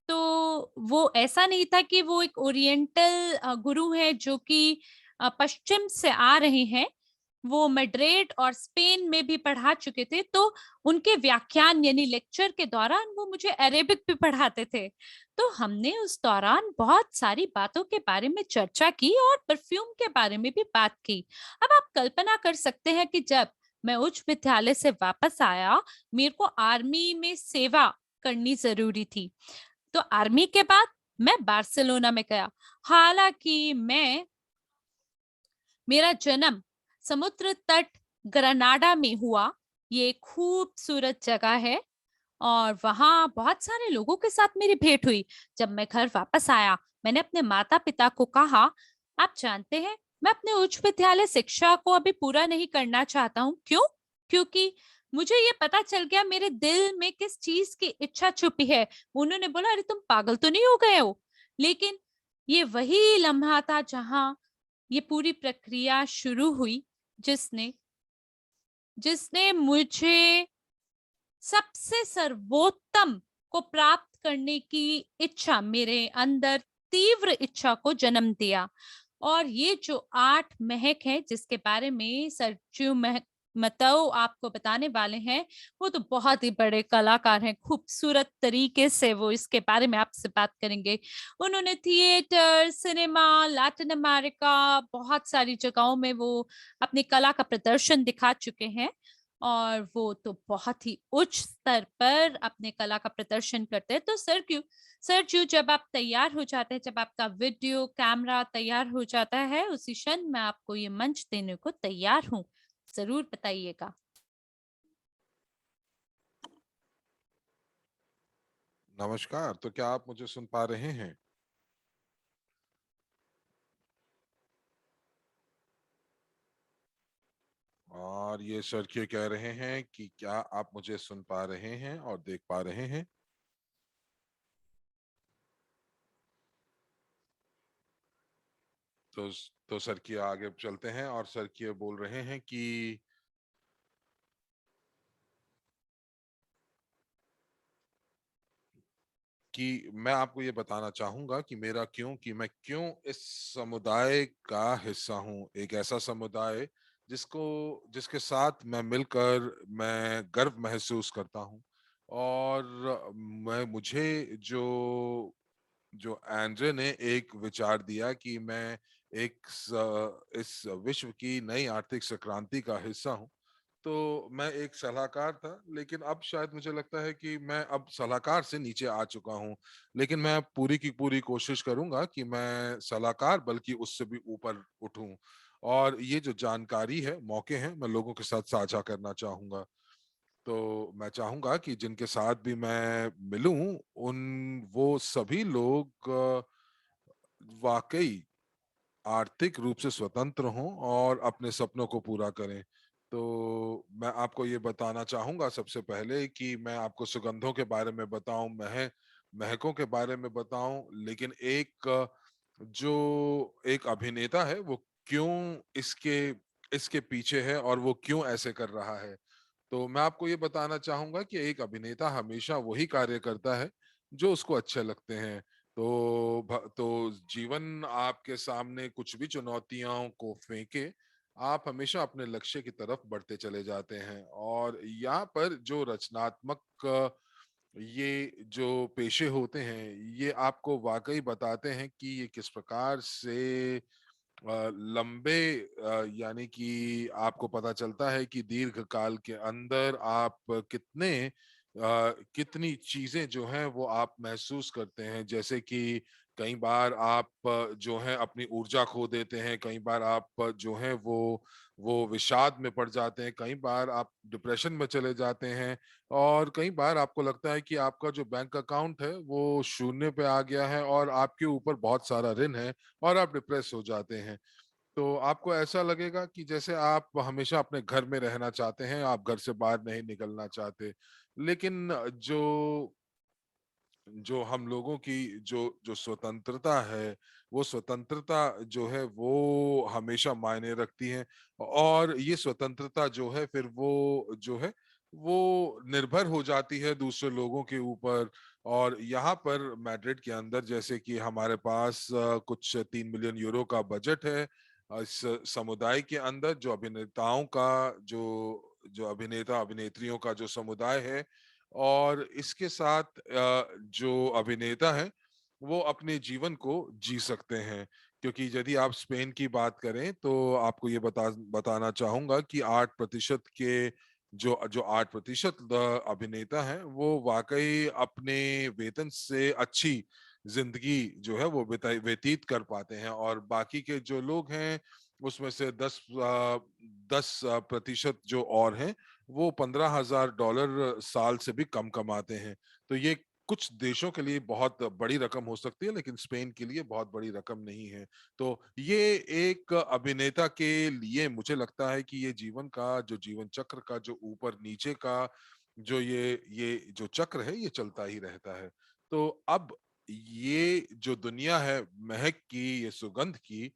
तो वो ऐसा नहीं था कि वो एक ओरिएंटल गुरु है जो कि पश्चिम से आ रहे हैं। वो मैड्रिड और स्पेन में भी पढ़ा चुके थे, तो उनके व्याख्यान यानी लेक्चर के दौरान वो मुझे अरेबिक भी पढ़ाते थे। तो हमने उस दौरान बहुत सारी बातों के बारे में चर्चा की, और परफ्यूम के बारे में भी बात की। अब आप कल्पना कर सकते हैं कि जब मैं उच्च विद्यालय से वापस आया, मेरे को आर्मी में सेवा करनी जरूरी थी। तो आर्मी के बाद मैं बार्सिलोना में गया। हालांकि मेरा जन्म समुद्र तट ग्रनाडा में हुआ। ये खूबसूरत जगह है, और वहां बहुत सारे लोगों के साथ मेरी भेंट हुई। जब मैं घर वापस आया, मैंने अपने माता पिता को कहा, आप जानते हैं, मैं अपने उच्च विद्यालय शिक्षा को अभी पूरा नहीं करना चाहता हूँ। क्यों? क्योंकि मुझे ये पता चल गया मेरे दिल में किस चीज की इच्छा छुपी है। उन्होंने बोला, अरे तुम पागल तो नहीं हो गए हो? लेकिन ये वही लम्हा था जहां ये पूरी प्रक्रिया शुरू हुई, जिसने जिसने मुझे सबसे सर्वोत्तम को प्राप्त करने की इच्छा, मेरे अंदर तीव्र इच्छा को जन्म दिया। और ये जो 8 महक है जिसके बारे में सरजू मतौ आपको बताने वाले हैं, वो तो बहुत ही बड़े कलाकार हैं। खूबसूरत तरीके से वो इसके बारे में आपसे बात करेंगे। उन्होंने थिएटर, सिनेमा, लैटिन अमेरिका, बहुत सारी जगहों में वो अपनी कला का प्रदर्शन दिखा चुके हैं, और वो तो बहुत ही उच्च स्तर पर अपने कला का प्रदर्शन करते हैं। तो सर क्यों जब आप तैयार हो जाते हैं, जब आपका वीडियो कैमरा तैयार हो जाता है, उसी क्षण मैं आपको ये मंच देने को तैयार हूँ। जरूर बताइएगा। नमस्कार। तो क्या आप मुझे सुन पा रहे हैं? और ये सरखिए कह रहे हैं कि क्या आप मुझे सुन पा रहे हैं और देख पा रहे हैं? तो सरखिए आगे चलते हैं और सरखिए बोल रहे हैं कि मैं आपको ये बताना चाहूंगा कि मैं क्यों इस समुदाय का हिस्सा हूं, एक ऐसा समुदाय जिसके साथ मैं मिलकर मैं गर्व महसूस करता हूं। और मैं मुझे जो जो एंड्रे ने एक विचार दिया कि मैं इस विश्व की नई आर्थिक संक्रांति का हिस्सा हूं, तो मैं एक सलाहकार था, लेकिन अब शायद मुझे लगता है कि मैं अब सलाहकार से नीचे आ चुका हूं। लेकिन मैं पूरी की पूरी कोशिश करूंगा कि मैं सलाहकार बल्कि उससे भी ऊपर उठूं, और ये जो जानकारी है, मौके हैं, मैं लोगों के साथ साझा करना चाहूंगा। तो मैं चाहूंगा कि जिनके साथ भी मैं मिलूं, उन वो सभी लोग वाकई आर्थिक रूप से स्वतंत्र हों और अपने सपनों को पूरा करें। तो मैं आपको ये बताना चाहूंगा सबसे पहले कि मैं आपको सुगंधों के बारे में बताऊं, महकों के बारे में बताऊं, लेकिन जो एक अभिनेता है वो क्यों इसके इसके पीछे है और वो क्यों ऐसे कर रहा है। तो मैं आपको ये बताना चाहूंगा कि एक अभिनेता हमेशा वही कार्य करता है जो उसको अच्छे लगते हैं। तो जीवन आपके सामने कुछ भी चुनौतियों को फेंके, आप हमेशा अपने लक्ष्य की तरफ बढ़ते चले जाते हैं। और यहाँ पर जो रचनात्मक ये जो पेशे होते हैं, ये आपको वाकई बताते हैं कि ये किस प्रकार से लंबे यानी कि आपको पता चलता है कि दीर्घ काल के अंदर आप कितनी चीजें जो हैं वो आप महसूस करते हैं। जैसे कि कई बार आप जो है अपनी ऊर्जा खो देते हैं, कई बार आप जो है वो विषाद में पड़ जाते हैं, कई बार आप डिप्रेशन में चले जाते हैं, और कई बार आपको लगता है कि आपका जो बैंक अकाउंट है वो शून्य पे आ गया है और आपके ऊपर बहुत सारा ऋण है और आप डिप्रेस हो जाते हैं। तो आपको ऐसा लगेगा कि जैसे आप हमेशा अपने घर में रहना चाहते हैं, आप घर से बाहर नहीं निकलना चाहते। लेकिन जो जो हम लोगों की जो जो स्वतंत्रता है, वो स्वतंत्रता जो है वो हमेशा मायने रखती है। और ये स्वतंत्रता जो है फिर वो जो है वो निर्भर हो जाती है दूसरे लोगों के ऊपर। और यहाँ पर मैड्रिड के अंदर जैसे कि हमारे पास कुछ 3 मिलियन यूरो का बजट है। इस समुदाय के अंदर जो अभिनेताओं का जो अभिनेता अभिनेत्रियों का जो समुदाय है, और इसके साथ जो अभिनेता है वो अपने जीवन को जी सकते हैं। क्योंकि यदि आप स्पेन की बात करें तो आपको ये बताना चाहूंगा कि 8% के जो जो 8% अभिनेता हैं वो वाकई अपने वेतन से अच्छी जिंदगी जो है वो व्यतीत कर पाते हैं, और बाकी के जो लोग हैं उसमें से 10% जो और हैं वो $15,000 साल से भी कम कमाते हैं। तो ये कुछ देशों के लिए बहुत बड़ी रकम हो सकती है, लेकिन स्पेन के लिए बहुत बड़ी रकम नहीं है। तो ये एक अभिनेता के लिए मुझे लगता है कि ये जीवन का जो जीवन चक्र का जो ऊपर नीचे का जो ये जो चक्र है ये चलता ही रहता है। तो अब ये जो दुनिया है महक की, ये सुगंध की,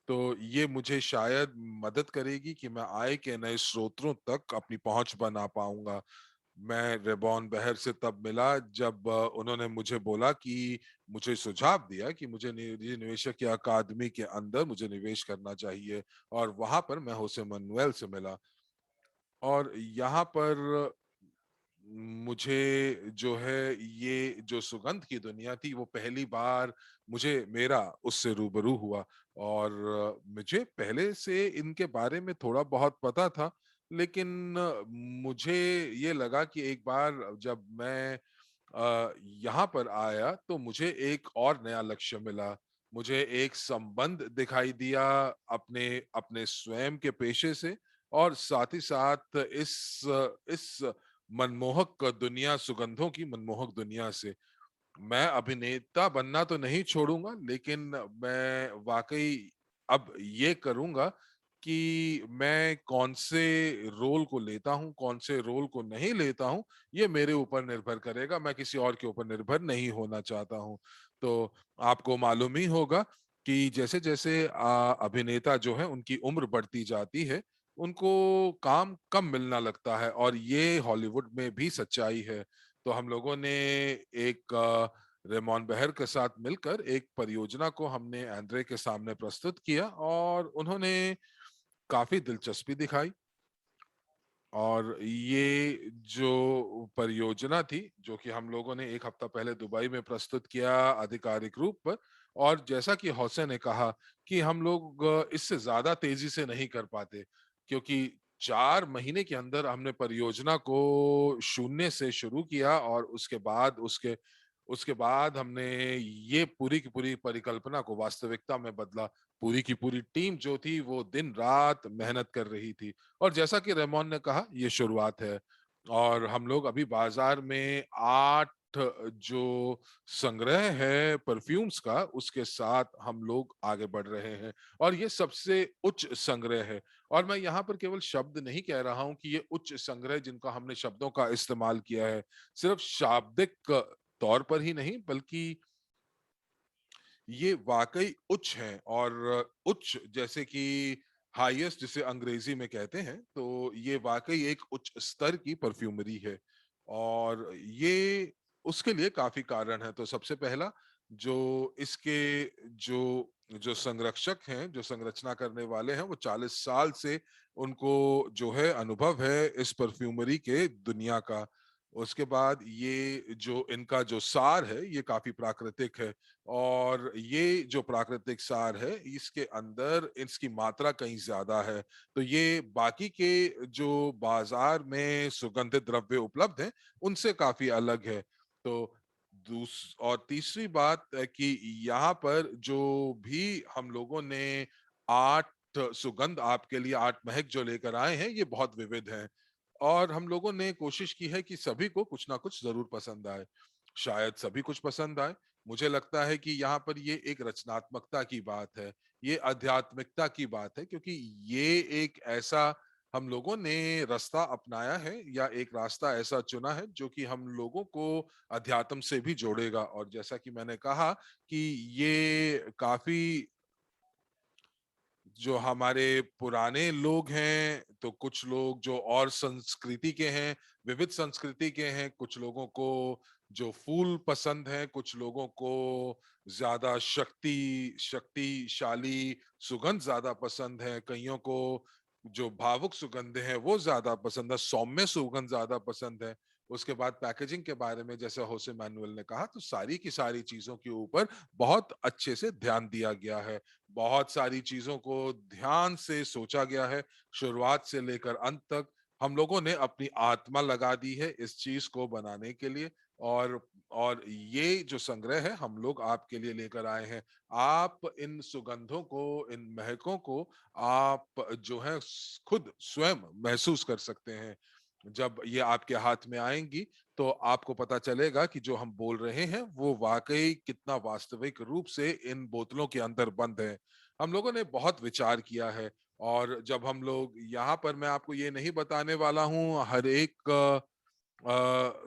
तो ये मुझे शायद मदद करेगी कि मैं आय के नए स्रोतों तक अपनी पहुंच बना पाऊंगा। मैं रेबॉन बहर से तब मिला जब उन्होंने मुझे बोला कि मुझे सुझाव दिया कि मुझे निवेशक की अकादमी के अंदर मुझे निवेश करना चाहिए, और वहां पर मैं होसे मनुएल से मिला। और यहाँ पर मुझे जो है ये जो सुगंध की दुनिया थी वो पहली बार मुझे मेरा उससे रूबरू हुआ। और मुझे पहले से इनके बारे में थोड़ा बहुत पता था, लेकिन मुझे ये लगा कि एक बार जब मैं यहाँ पर आया तो मुझे एक और नया लक्ष्य मिला। मुझे एक संबंध दिखाई दिया अपने अपने स्वयं के पेशे से, और साथ ही साथ इस मनमोहक दुनिया, सुगंधों की मनमोहक दुनिया से। मैं अभिनेता बनना तो नहीं छोड़ूंगा, लेकिन मैं वाकई अब ये करूंगा कि मैं कौन से रोल को लेता हूँ, कौन से रोल को नहीं लेता हूँ, ये मेरे ऊपर निर्भर करेगा, मैं किसी और के ऊपर निर्भर नहीं होना चाहता हूँ। तो आपको मालूम ही होगा कि जैसे-जैसे अभिनेता जो हैं उनकी उम्र बढ़ती जाती है, उनको काम कम मिलना लगता है और ये हॉलीवुड में भी सच्चाई है। तो हम लोगों ने एक रेमोन बेहर के साथ मिलकर एक परियोजना को हमने एंड्रे के सामने प्रस्तुत किया और उन्होंने काफ़ी दिलचस्पी दिखाई। और ये जो परियोजना थी, जो कि हम लोगों ने 1 हफ्ता पहले दुबई में प्रस्तुत किया आधिकारिक रूप पर, और जैसा कि हौसे ने कहा कि हम लोग इससे ज़्यादा तेज़ी से नहीं कर पाते, क्योंकि 4 महीने के अंदर हमने परियोजना को शून्य से शुरू किया और उसके बाद हमने ये पूरी की पूरी परिकल्पना को वास्तविकता में बदला। पूरी की पूरी टीम जो थी वो दिन-रात मेहनत कर रही थी। और जैसा कि रेमोन ने कहा, ये शुरुआत है और हम लोग अभी बाजार में 8 जो संग्रह है परफ्यूम्स का, उसके साथ हम लोग आगे बढ़ रहे हैं और ये सबसे उच्च संग्रह है। और मैं यहाँ पर केवल शब्द नहीं कह रहा हूँ कि ये उच्च संग्रह जिनका हमने शब्दों का इस्तेमाल किया है, सिर्फ शाब्दिक तौर पर ही नहीं, बल्कि ये वाक़ई उच्च हैं और उच्च जैसे कि हाईएस्ट जिसे अंग्रेज़ी में कहते हैं, तो ये वाक़ई एक उच्च स्तर की परफ्यूमरी है। और ये उसके लिए काफ़ी कारण हैं। तो सबसे पहला जो इसके जो जो संरक्षक हैं, जो संरचना करने वाले हैं, वो 40 साल से उनको जो है अनुभव है इस परफ्यूमरी के दुनिया का। उसके बाद ये जो इनका जो सार है, ये काफ़ी प्राकृतिक है। और ये जो प्राकृतिक सार है, इसके अंदर इसकी मात्रा कहीं ज़्यादा है। तो ये बाकी के जो बाज़ार में सुगंधित द्रव्य उपलब्ध हैं, उनसे काफ़ी अलग है। तो और तीसरी बात है कि यहाँ पर जो भी हम लोगों ने 8 सुगंध आपके लिए 8 महक जो लेकर आए हैं, ये बहुत विविध हैं। और हम लोगों ने कोशिश की है कि सभी को कुछ ना कुछ ज़रूर पसंद आए। शायद सभी कुछ पसंद आए। मुझे लगता है कि यहाँ पर ये एक रचनात्मकता की बात है, ये आध्यात्मिकता की बात है, क्योंकि ये एक ऐसा हम लोगों ने रास्ता अपनाया है या एक रास्ता ऐसा चुना है जो कि हम लोगों को अध्यात्म से भी जोड़ेगा। और जैसा कि मैंने कहा कि ये काफ़ी जो हमारे पुराने लोग हैं, तो कुछ लोग जो और संस्कृति के हैं, विविध संस्कृति के हैं, कुछ लोगों को जो फूल पसंद है, कुछ लोगों को ज़्यादा शक्तिशाली सुगंध ज़्यादा पसंद है, कइयों को जो भावुक सुगंध हैं, वो ज़्यादा पसंद है, सौम्य सुगंध ज़्यादा पसंद है। उसके बाद पैकेजिंग के बारे में जैसे होसे मैनुअल ने कहा, तो सारी की सारी चीज़ों के ऊपर बहुत अच्छे से ध्यान दिया गया है। बहुत सारी चीज़ों को ध्यान से सोचा गया है, शुरुआत से लेकर अंत तक। हम लोगों ने अपनी आत्मा लगा दी है इस चीज़ को बनाने के लिए और ये जो संग्रह है हम लोग आपके लिए लेकर आए हैं। आप इन सुगंधों को, इन महकों को आप जो है खुद स्वयं महसूस कर सकते हैं। जब ये आपके हाथ में आएँगी, तो आपको पता चलेगा कि जो हम बोल रहे हैं, वो वाक़ई कितना वास्तविक रूप से इन बोतलों के अंदर बंद है। हम लोगों ने बहुत विचार किया है और जब हम लोग यहाँ पर मैं आपको ये नहीं बताने वाला हूँ हर एक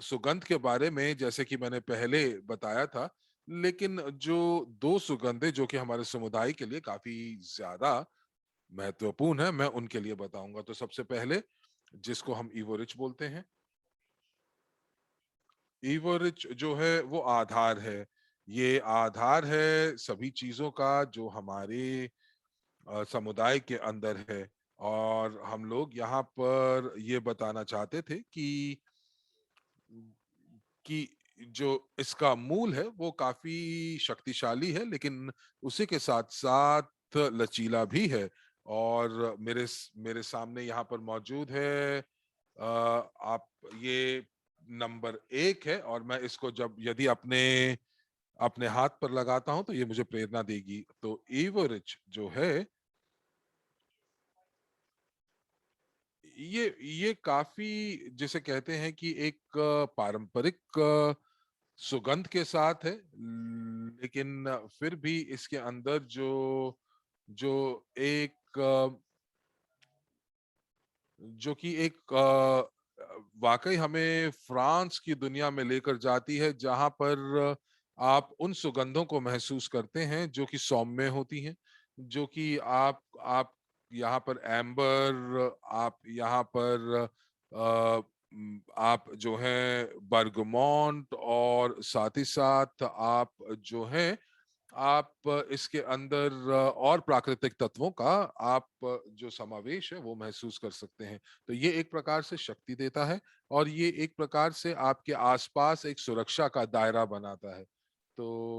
सुगंध के बारे में जैसे कि मैंने पहले बताया था, लेकिन जो 2 सुगंधें जो कि हमारे समुदाय के लिए काफ़ी ज़्यादा महत्वपूर्ण है, मैं उनके लिए बताऊँगा। तो सबसे पहले जिसको हम ईवो रिच बोलते हैं, ईवो रिच जो है वो आधार है। ये आधार है सभी चीज़ों का जो हमारे समुदाय के अंदर है और हम लोग यहाँ पर ये बताना चाहते थे कि जो इसका मूल है वो काफ़ी शक्तिशाली है, लेकिन उसी के साथ-साथ लचीला भी है। और मेरे सामने यहाँ पर मौजूद है आप ये नंबर 1 है और मैं इसको जब यदि अपने अपने हाथ पर लगाता हूँ तो ये मुझे प्रेरणा देगी। तो एवरेज जो है ये काफ़ी जिसे कहते हैं कि एक पारंपरिक सुगंध के साथ है, लेकिन फिर भी इसके अंदर जो जो एक जो कि एक वाकई हमें फ्रांस की दुनिया में लेकर जाती है, जहां पर आप उन सुगंधों को महसूस करते हैं जो कि सौम्य होती हैं, जो कि आप यहाँ पर एम्बर, आप यहाँ पर आप जो है बर्गमॉन्ट, और साथ ही साथ आप जो है आप इसके अंदर और प्राकृतिक तत्वों का आप जो समावेश है वो महसूस कर सकते हैं। तो ये एक प्रकार से शक्ति देता है, और ये एक प्रकार से आपके आसपास एक सुरक्षा का दायरा बनाता है। तो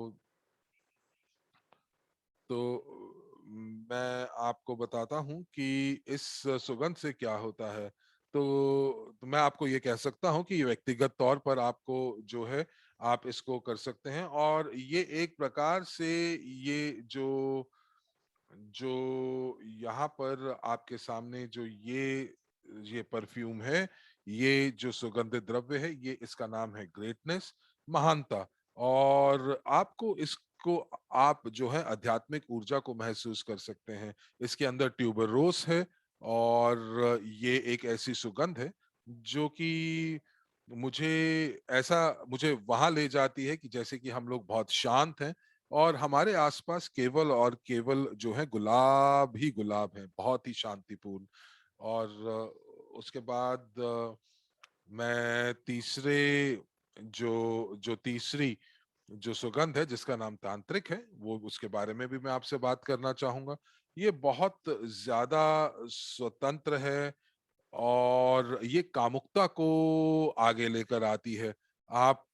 मैं आपको बताता हूँ कि इस सुगंध से क्या होता है। तो मैं आपको ये कह सकता हूँ कि ये व्यक्तिगत तौर पर आपको जो है आप इसको कर सकते हैं, और ये एक प्रकार से ये जो जो यहाँ पर आपके सामने जो ये परफ्यूम है, ये जो सुगंधित द्रव्य है, ये इसका नाम है ग्रेटनेस, महानता। और आपको इसको आप जो है आध्यात्मिक ऊर्जा को महसूस कर सकते हैं। इसके अंदर ट्यूबरोस है, और ये एक ऐसी सुगंध है जो कि मुझे मुझे वहां ले जाती है कि जैसे कि हम लोग बहुत शांत हैं, और हमारे आसपास केवल और केवल जो है गुलाब ही गुलाब है, बहुत ही शांतिपूर्ण। और उसके बाद मैं जो तीसरी जो सुगंध है जिसका नाम तांत्रिक है, वो उसके बारे में भी मैं आपसे बात करना चाहूंगा। ये बहुत ज्यादा स्वतंत्र है, और ये कामुकता को आगे लेकर आती है। आप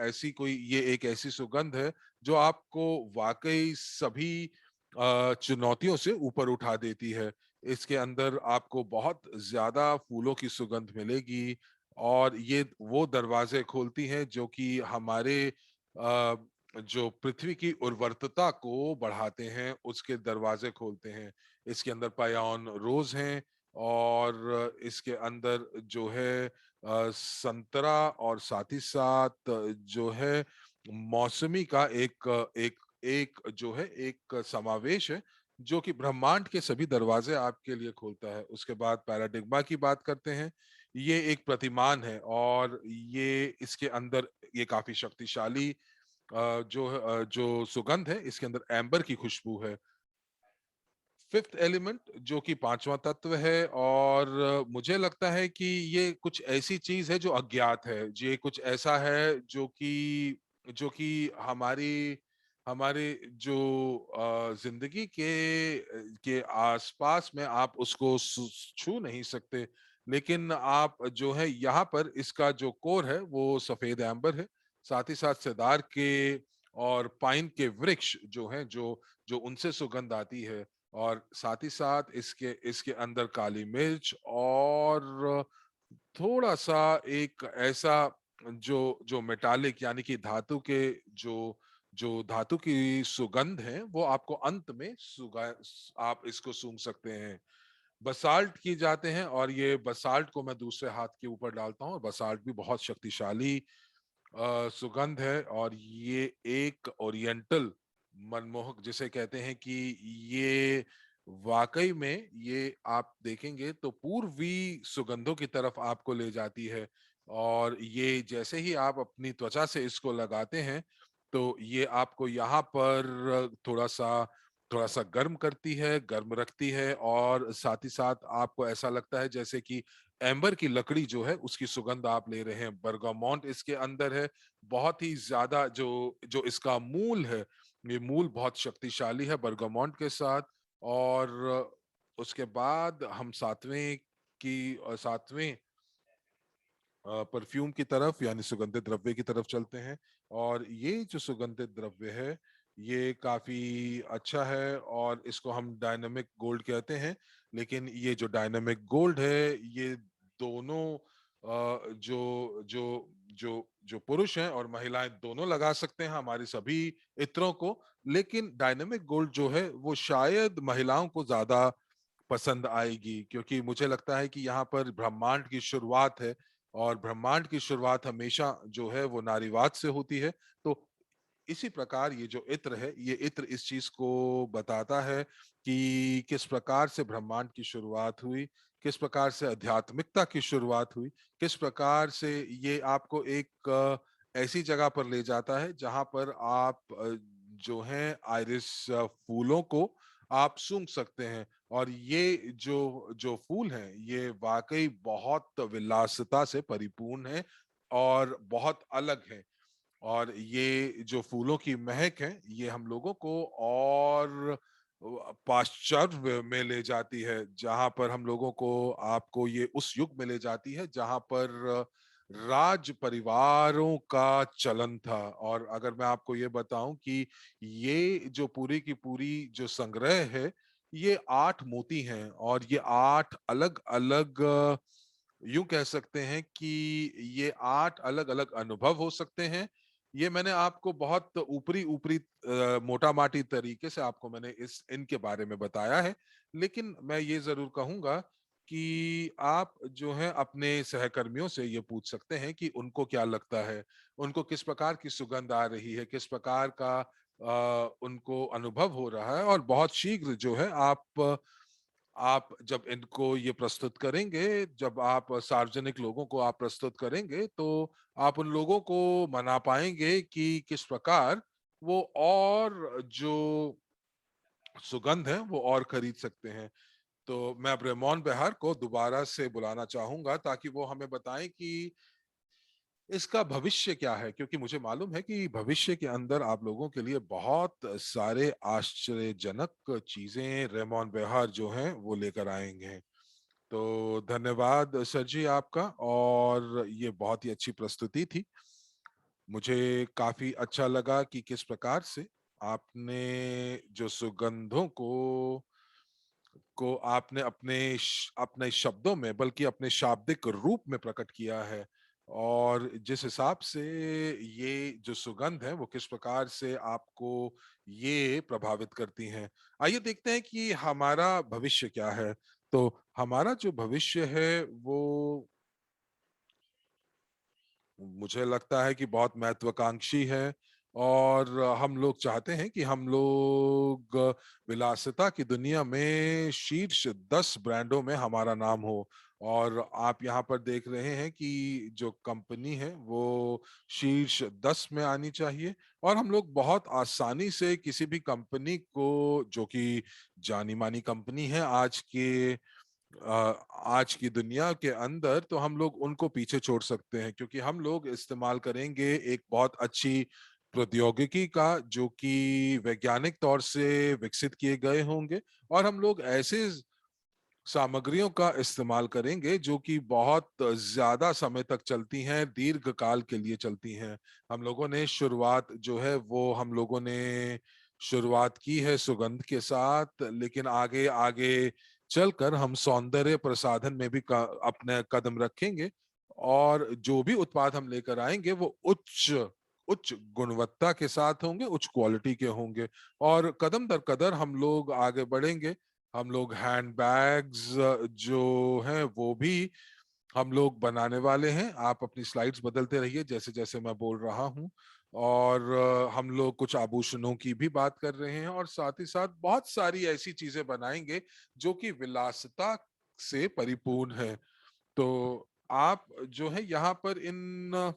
ऐसी कोई ये एक ऐसी सुगंध है जो आपको वाकई सभी चुनौतियों से ऊपर उठा देती है। इसके अंदर आपको बहुत ज्यादा फूलों की सुगंध मिलेगी, और ये वो दरवाजे खोलती हैं जो कि हमारे जो पृथ्वी की उर्वरता को बढ़ाते हैं, उसके दरवाजे खोलते हैं। इसके अंदर पायान रोज हैं, और इसके अंदर जो है संतरा, और साथ ही साथ जो है मौसमी का एक एक जो है एक समावेश है, जो कि ब्रह्मांड के सभी दरवाजे आपके लिए खोलता है। उसके बाद पैराडिग्मा की बात करते हैं। ये एक प्रतिमान है, और ये इसके अंदर ये काफी शक्तिशाली जो सुगंध है, इसके अंदर एम्बर की खुशबू है। फिफ्थ एलिमेंट जो कि पांचवा तत्व है, और मुझे लगता है कि ये कुछ ऐसी चीज है जो अज्ञात है, ये कुछ ऐसा है जो कि हमारी हमारे जो जिंदगी के आसपास में आप उसको छू नहीं सकते। लेकिन आप जो है यहाँ पर इसका जो कोर है वो सफेद एम्बर है। साथ ही साथ सेदार के और पाइन के वृक्ष जो हैं, जो जो उनसे सुगंध आती है। और साथ ही साथ इसके इसके अंदर काली मिर्च, और थोड़ा सा एक ऐसा जो जो मेटालिक यानी कि धातु के जो जो धातु की सुगंध है, वो आपको अंत में सुगा आप इसको सूंघ सकते हैं। बसाल्ट की जाते हैं, और ये बसाल्ट को मैं दूसरे हाथ के ऊपर डालता हूँ, और बसाल्ट भी बहुत शक्तिशाली सुगंध है। और ये एक ओरिएंटल मनमोहक जिसे कहते हैं कि ये वाकई में ये आप देखेंगे तो पूर्वी सुगंधों की तरफ आपको ले जाती है। और ये जैसे ही आप अपनी त्वचा से इसको लगाते हैं, तो ये आपको यहाँ पर थोड़ा सा गर्म करती है, गर्म रखती है, और साथ ही साथ आपको ऐसा लगता है जैसे कि एम्बर की लकड़ी जो है उसकी सुगंध आप ले रहे हैं। बर्गामोंट इसके अंदर है। बहुत ही ज्यादा जो जो इसका मूल है, ये मूल बहुत शक्तिशाली है बर्गामोंट के साथ। और उसके बाद हम सातवें परफ्यूम की तरफ यानी सुगंधित द्रव्य की तरफ चलते हैं। और ये जो सुगंधित द्रव्य है, ये काफी अच्छा है, और इसको हम डायनामिक गोल्ड कहते हैं। लेकिन ये जो डायनामिक गोल्ड है, ये दोनों जो जो जो जो पुरुष हैं और महिलाएं दोनों लगा सकते हैं हमारी सभी इत्रों को। लेकिन डायनामिक गोल्ड जो है वो शायद महिलाओं को ज्यादा पसंद आएगी, क्योंकि मुझे लगता है कि यहाँ पर ब्रह्मांड की शुरुआत है, और ब्रह्मांड की शुरुआत हमेशा जो है वो नारीवाद से होती है। तो इसी प्रकार ये जो इत्र है, ये इत्र इस चीज को बताता है कि किस प्रकार से ब्रह्मांड की शुरुआत हुई, किस प्रकार से आध्यात्मिकता की शुरुआत हुई, किस प्रकार से ये आपको एक ऐसी जगह पर ले जाता है जहां पर आप जो है आइरिस फूलों को आप सूंघ सकते हैं। और ये जो जो फूल हैं ये वाकई बहुत विलासिता से परिपूर्ण है और बहुत अलग है। और ये जो फूलों की महक है ये हम लोगों को और पाश्चर्य में ले जाती है, जहां पर हम लोगों को आपको ये उस युग में ले जाती है जहां पर राज परिवारों का चलन था। और अगर मैं आपको ये बताऊं कि ये जो पूरी की पूरी जो संग्रह है ये 8 मोती हैं और ये 8 अलग अलग यूं कह सकते हैं कि ये 8 अलग अलग अनुभव हो सकते हैं। ये मैंने आपको बहुत ऊपरी ऊपरी मोटा माटी तरीके से आपको मैंने इस इनके बारे में बताया है। लेकिन मैं ये जरूर कहूंगा कि आप जो है अपने सहकर्मियों से ये पूछ सकते हैं कि उनको क्या लगता है, उनको किस प्रकार की सुगंध आ रही है, किस प्रकार का उनको अनुभव हो रहा है। और बहुत शीघ्र जो है आप जब इनको ये प्रस्तुत करेंगे, जब आप सार्वजनिक लोगों को आप प्रस्तुत करेंगे, तो आप उन लोगों को मना पाएंगे कि किस प्रकार वो और जो सुगंध है वो और खरीद सकते हैं। तो मैं अब रेमोन बेहार को दोबारा से बुलाना चाहूंगा ताकि वो हमें बताएं कि इसका भविष्य क्या है, क्योंकि मुझे मालूम है कि भविष्य के अंदर आप लोगों के लिए बहुत सारे आश्चर्यजनक चीजें रेमोन बेहार जो हैं वो लेकर आएंगे। तो धन्यवाद सर जी आपका, और ये बहुत ही अच्छी प्रस्तुति थी। मुझे काफी अच्छा लगा कि किस प्रकार से आपने जो सुगंधों को आपने अपने शब्दों में बल्कि अपने शाब्दिक रूप में प्रकट किया है। और जिस हिसाब से ये जो सुगंध है वो किस प्रकार से आपको ये प्रभावित करती हैं। आइए देखते हैं कि हमारा भविष्य क्या है। तो हमारा जो भविष्य है वो मुझे लगता है कि बहुत महत्वाकांक्षी है। और हम लोग चाहते हैं कि हम लोग विलासिता की दुनिया में शीर्ष 10 ब्रांडों में हमारा नाम हो। और आप यहाँ पर देख रहे हैं कि जो कंपनी है वो शीर्ष 10 में आनी चाहिए। और हम लोग बहुत आसानी से किसी भी कंपनी को, जो कि जानी मानी कंपनी है आज की दुनिया के अंदर, तो हम लोग उनको पीछे छोड़ सकते हैं, क्योंकि हम लोग इस्तेमाल करेंगे एक बहुत अच्छी प्रौद्योगिकी का जो कि वैज्ञानिक तौर से विकसित किए गए होंगे। और हम लोग ऐसे सामग्रियों का इस्तेमाल करेंगे जो कि बहुत ज्यादा समय तक चलती हैं, दीर्घ काल के लिए चलती हैं। हम लोगों ने शुरुआत जो है वो हम लोगों ने शुरुआत की है सुगंध के साथ, लेकिन आगे आगे चलकर हम सौंदर्य प्रसाधन में भी अपने कदम रखेंगे। और जो भी उत्पाद हम लेकर आएंगे वो उच्च उच्च गुणवत्ता के साथ होंगे, उच्च क्वालिटी के होंगे। और कदम दर कदम हम लोग आगे बढ़ेंगे। हम लोग हैंड बैग्स जो हैं वो भी हम लोग बनाने वाले हैं। आप अपनी स्लाइड्स बदलते रहिए जैसे जैसे मैं बोल रहा हूँ। और हम लोग कुछ आभूषणों की भी बात कर रहे हैं, और साथ ही साथ बहुत सारी ऐसी चीजें बनाएंगे जो कि विलासिता से परिपूर्ण है। तो आप जो है यहाँ पर इन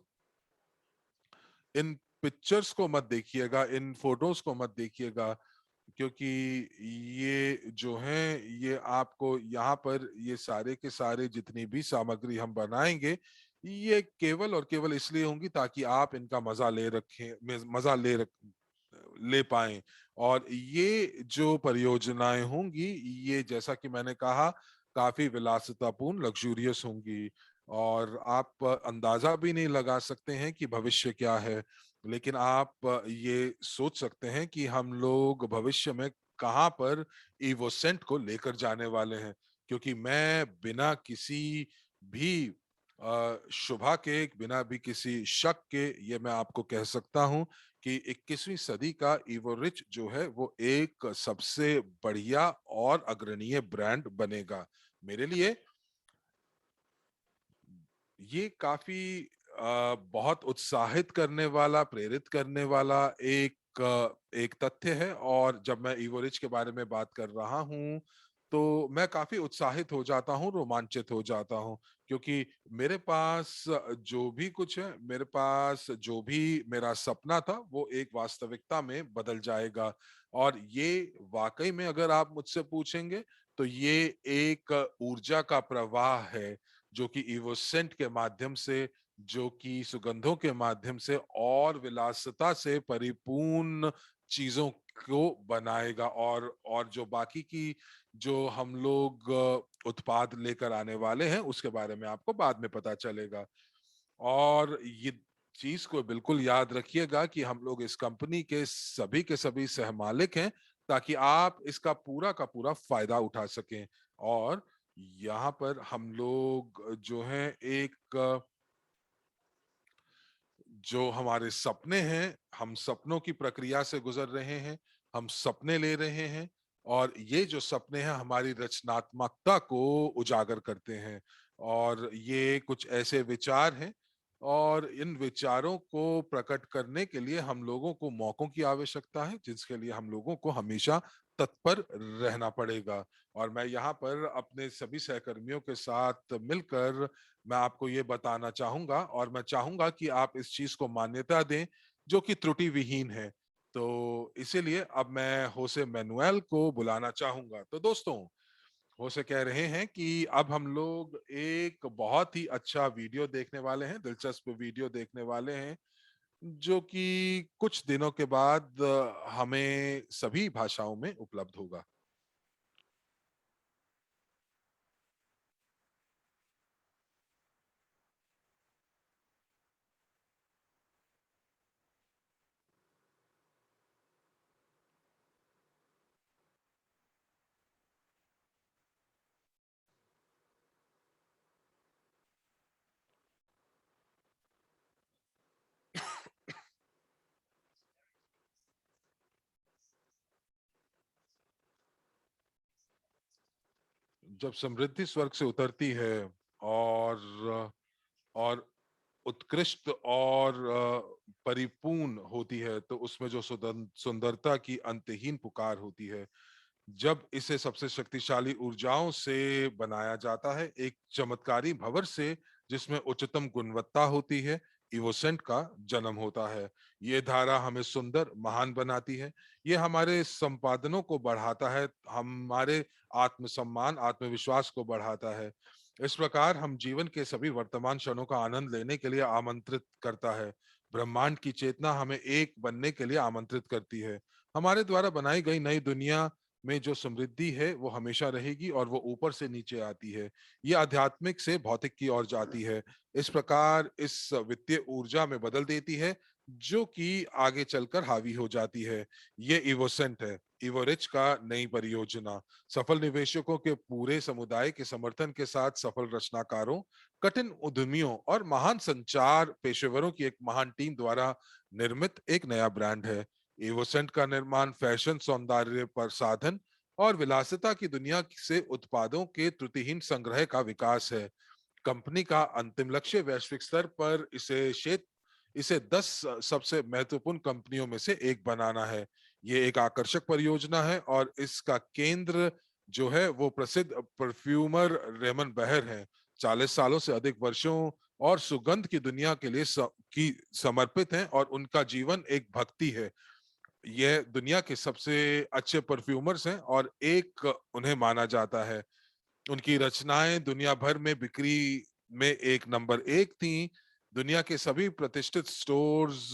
इन पिक्चर्स को मत देखिएगा, इन फोटोज को मत देखिएगा, क्योंकि ये जो हैं ये आपको यहाँ पर ये सारे के सारे जितनी भी सामग्री हम बनाएंगे ये केवल और केवल इसलिए होंगी ताकि आप इनका मजा ले रखें, ले पाएं। और ये जो परियोजनाएं होंगी ये, जैसा कि मैंने कहा, काफी विलासितापूर्ण लग्जूरियस होंगी। और आप अंदाजा भी नहीं लगा सकते हैं कि भविष्य क्या है। लेकिन आप ये सोच सकते हैं कि हम लोग भविष्य में कहां पर इवोसेंट को लेकर जाने वाले हैं। क्योंकि मैं बिना किसी भी शुभा के, बिना भी किसी शक के, ये मैं आपको कह सकता हूं कि 21वीं सदी का इवो रिच जो है वो एक सबसे बढ़िया और अग्रणीय ब्रांड बनेगा। मेरे लिए ये काफी बहुत उत्साहित करने वाला, प्रेरित करने वाला एक तथ्य है। और जब मैं इवोरिच के बारे में बात कर रहा हूँ तो मैं काफी उत्साहित हो जाता हूँ, रोमांचित हो जाता हूँ, क्योंकि मेरे पास जो भी कुछ है, मेरे पास जो भी मेरा सपना था, वो एक वास्तविकता में बदल जाएगा। और ये वाकई में अगर आप मुझसे पूछेंगे तो ये एक ऊर्जा का प्रवाह है, जो कि इवोसेंट के माध्यम से, जो कि सुगंधों के माध्यम से और विलासिता से परिपूर्ण चीजों को बनाएगा। और जो बाकी की जो हम लोग उत्पाद लेकर आने वाले हैं, उसके बारे में आपको बाद में पता चलेगा। और ये चीज को बिल्कुल याद रखिएगा कि हम लोग इस कंपनी के सभी सहमालिक हैं, ताकि आप इसका पूरा का पूरा फायदा उठा सकें। और यहाँ पर हम लोग जो हैं एक जो हमारे सपने हैं, हम सपनों की प्रक्रिया से गुजर रहे हैं, हम सपने ले रहे हैं, और ये जो सपने हैं हमारी रचनात्मकता को उजागर करते हैं। और ये कुछ ऐसे विचार हैं, और इन विचारों को प्रकट करने के लिए हम लोगों को मौकों की आवश्यकता है, जिसके लिए हम लोगों को हमेशा तत्पर रहना पड़ेगा। और मैं यहाँ पर अपने सभी सहकर्मियों के साथ मिलकर मैं आपको ये बताना चाहूंगा, और मैं चाहूंगा कि आप इस चीज को मान्यता दें, जो कि त्रुटि विहीन है। तो इसीलिए अब मैं होसे मैनुएल को बुलाना चाहूंगा। तो दोस्तों, होसे कह रहे हैं कि अब हम लोग एक बहुत ही अच्छा वीडियो देखने वाले हैं, दिलचस्प वीडियो देखने वाले हैं, जो कि कुछ दिनों के बाद हमें सभी भाषाओं में उपलब्ध होगा। जब समृद्धि स्वर्ग से उतरती है और उत्कृष्ट और परिपूर्ण होती है, तो उसमें जो सुंदरता की अंतहीन पुकार होती है, जब इसे सबसे शक्तिशाली ऊर्जाओं से बनाया जाता है, एक चमत्कारी भंवर से जिसमें उच्चतम गुणवत्ता होती है, इवोसेंट का जन्म होता है। ये धारा हमें सुंदर, महान बनाती है। ये हमारे संपादनों को बढ़ाता है, हमारे आत्मसम्मान, आत्मविश्वास को बढ़ाता है। इस प्रकार हम जीवन के सभी वर्तमान क्षणों का आनंद लेने के लिए आमंत्रित करता है। ब्रह्मांड की चेतना हमें एक बनने के लिए आमंत्रित करती है। हमारे द्वारा बनाई गई नई दुनिया में जो समृद्धि है वो हमेशा रहेगी, और वो ऊपर से नीचे आती है। ये आध्यात्मिक से भौतिक की ओर जाती है। इस प्रकार इस वित्तीय ऊर्जा में बदल देती है, जो कि आगे चलकर हावी हो जाती है। ये इवोसेंट है, इवोरिच का नई परियोजना। सफल निवेशकों के पूरे समुदाय के समर्थन के साथ सफल रचनाकारों, कठिन उद्यमियों और महान संचार पेशेवरों की एक महान टीम द्वारा निर्मित एक नया ब्रांड है। एवोसेंट का निर्माण फैशन, सौंदर्य प्रसाधन और विलासिता की दुनिया से उत्पादों के त्रुटिहीन संग्रह का विकास है। कंपनी का अंतिम लक्ष्य वैश्विक स्तर पर इसे 10 सबसे महत्वपूर्ण कंपनियों में से एक बनाना है। ये एक आकर्षक परियोजना है, और इसका केंद्र जो है वो प्रसिद्ध परफ्यूमर रेमन बहर हैं। 40 सालों से अधिक वर्षों और सुगंध की दुनिया के लिए समर्पित हैं, और उनका जीवन एक भक्ति है। ये दुनिया के सबसे अच्छे परफ्यूमर्स हैं, और एक उन्हें माना जाता है। उनकी रचनाएं दुनिया भर में बिक्री में एक नंबर एक थी। दुनिया के सभी प्रतिष्ठित स्टोर्स,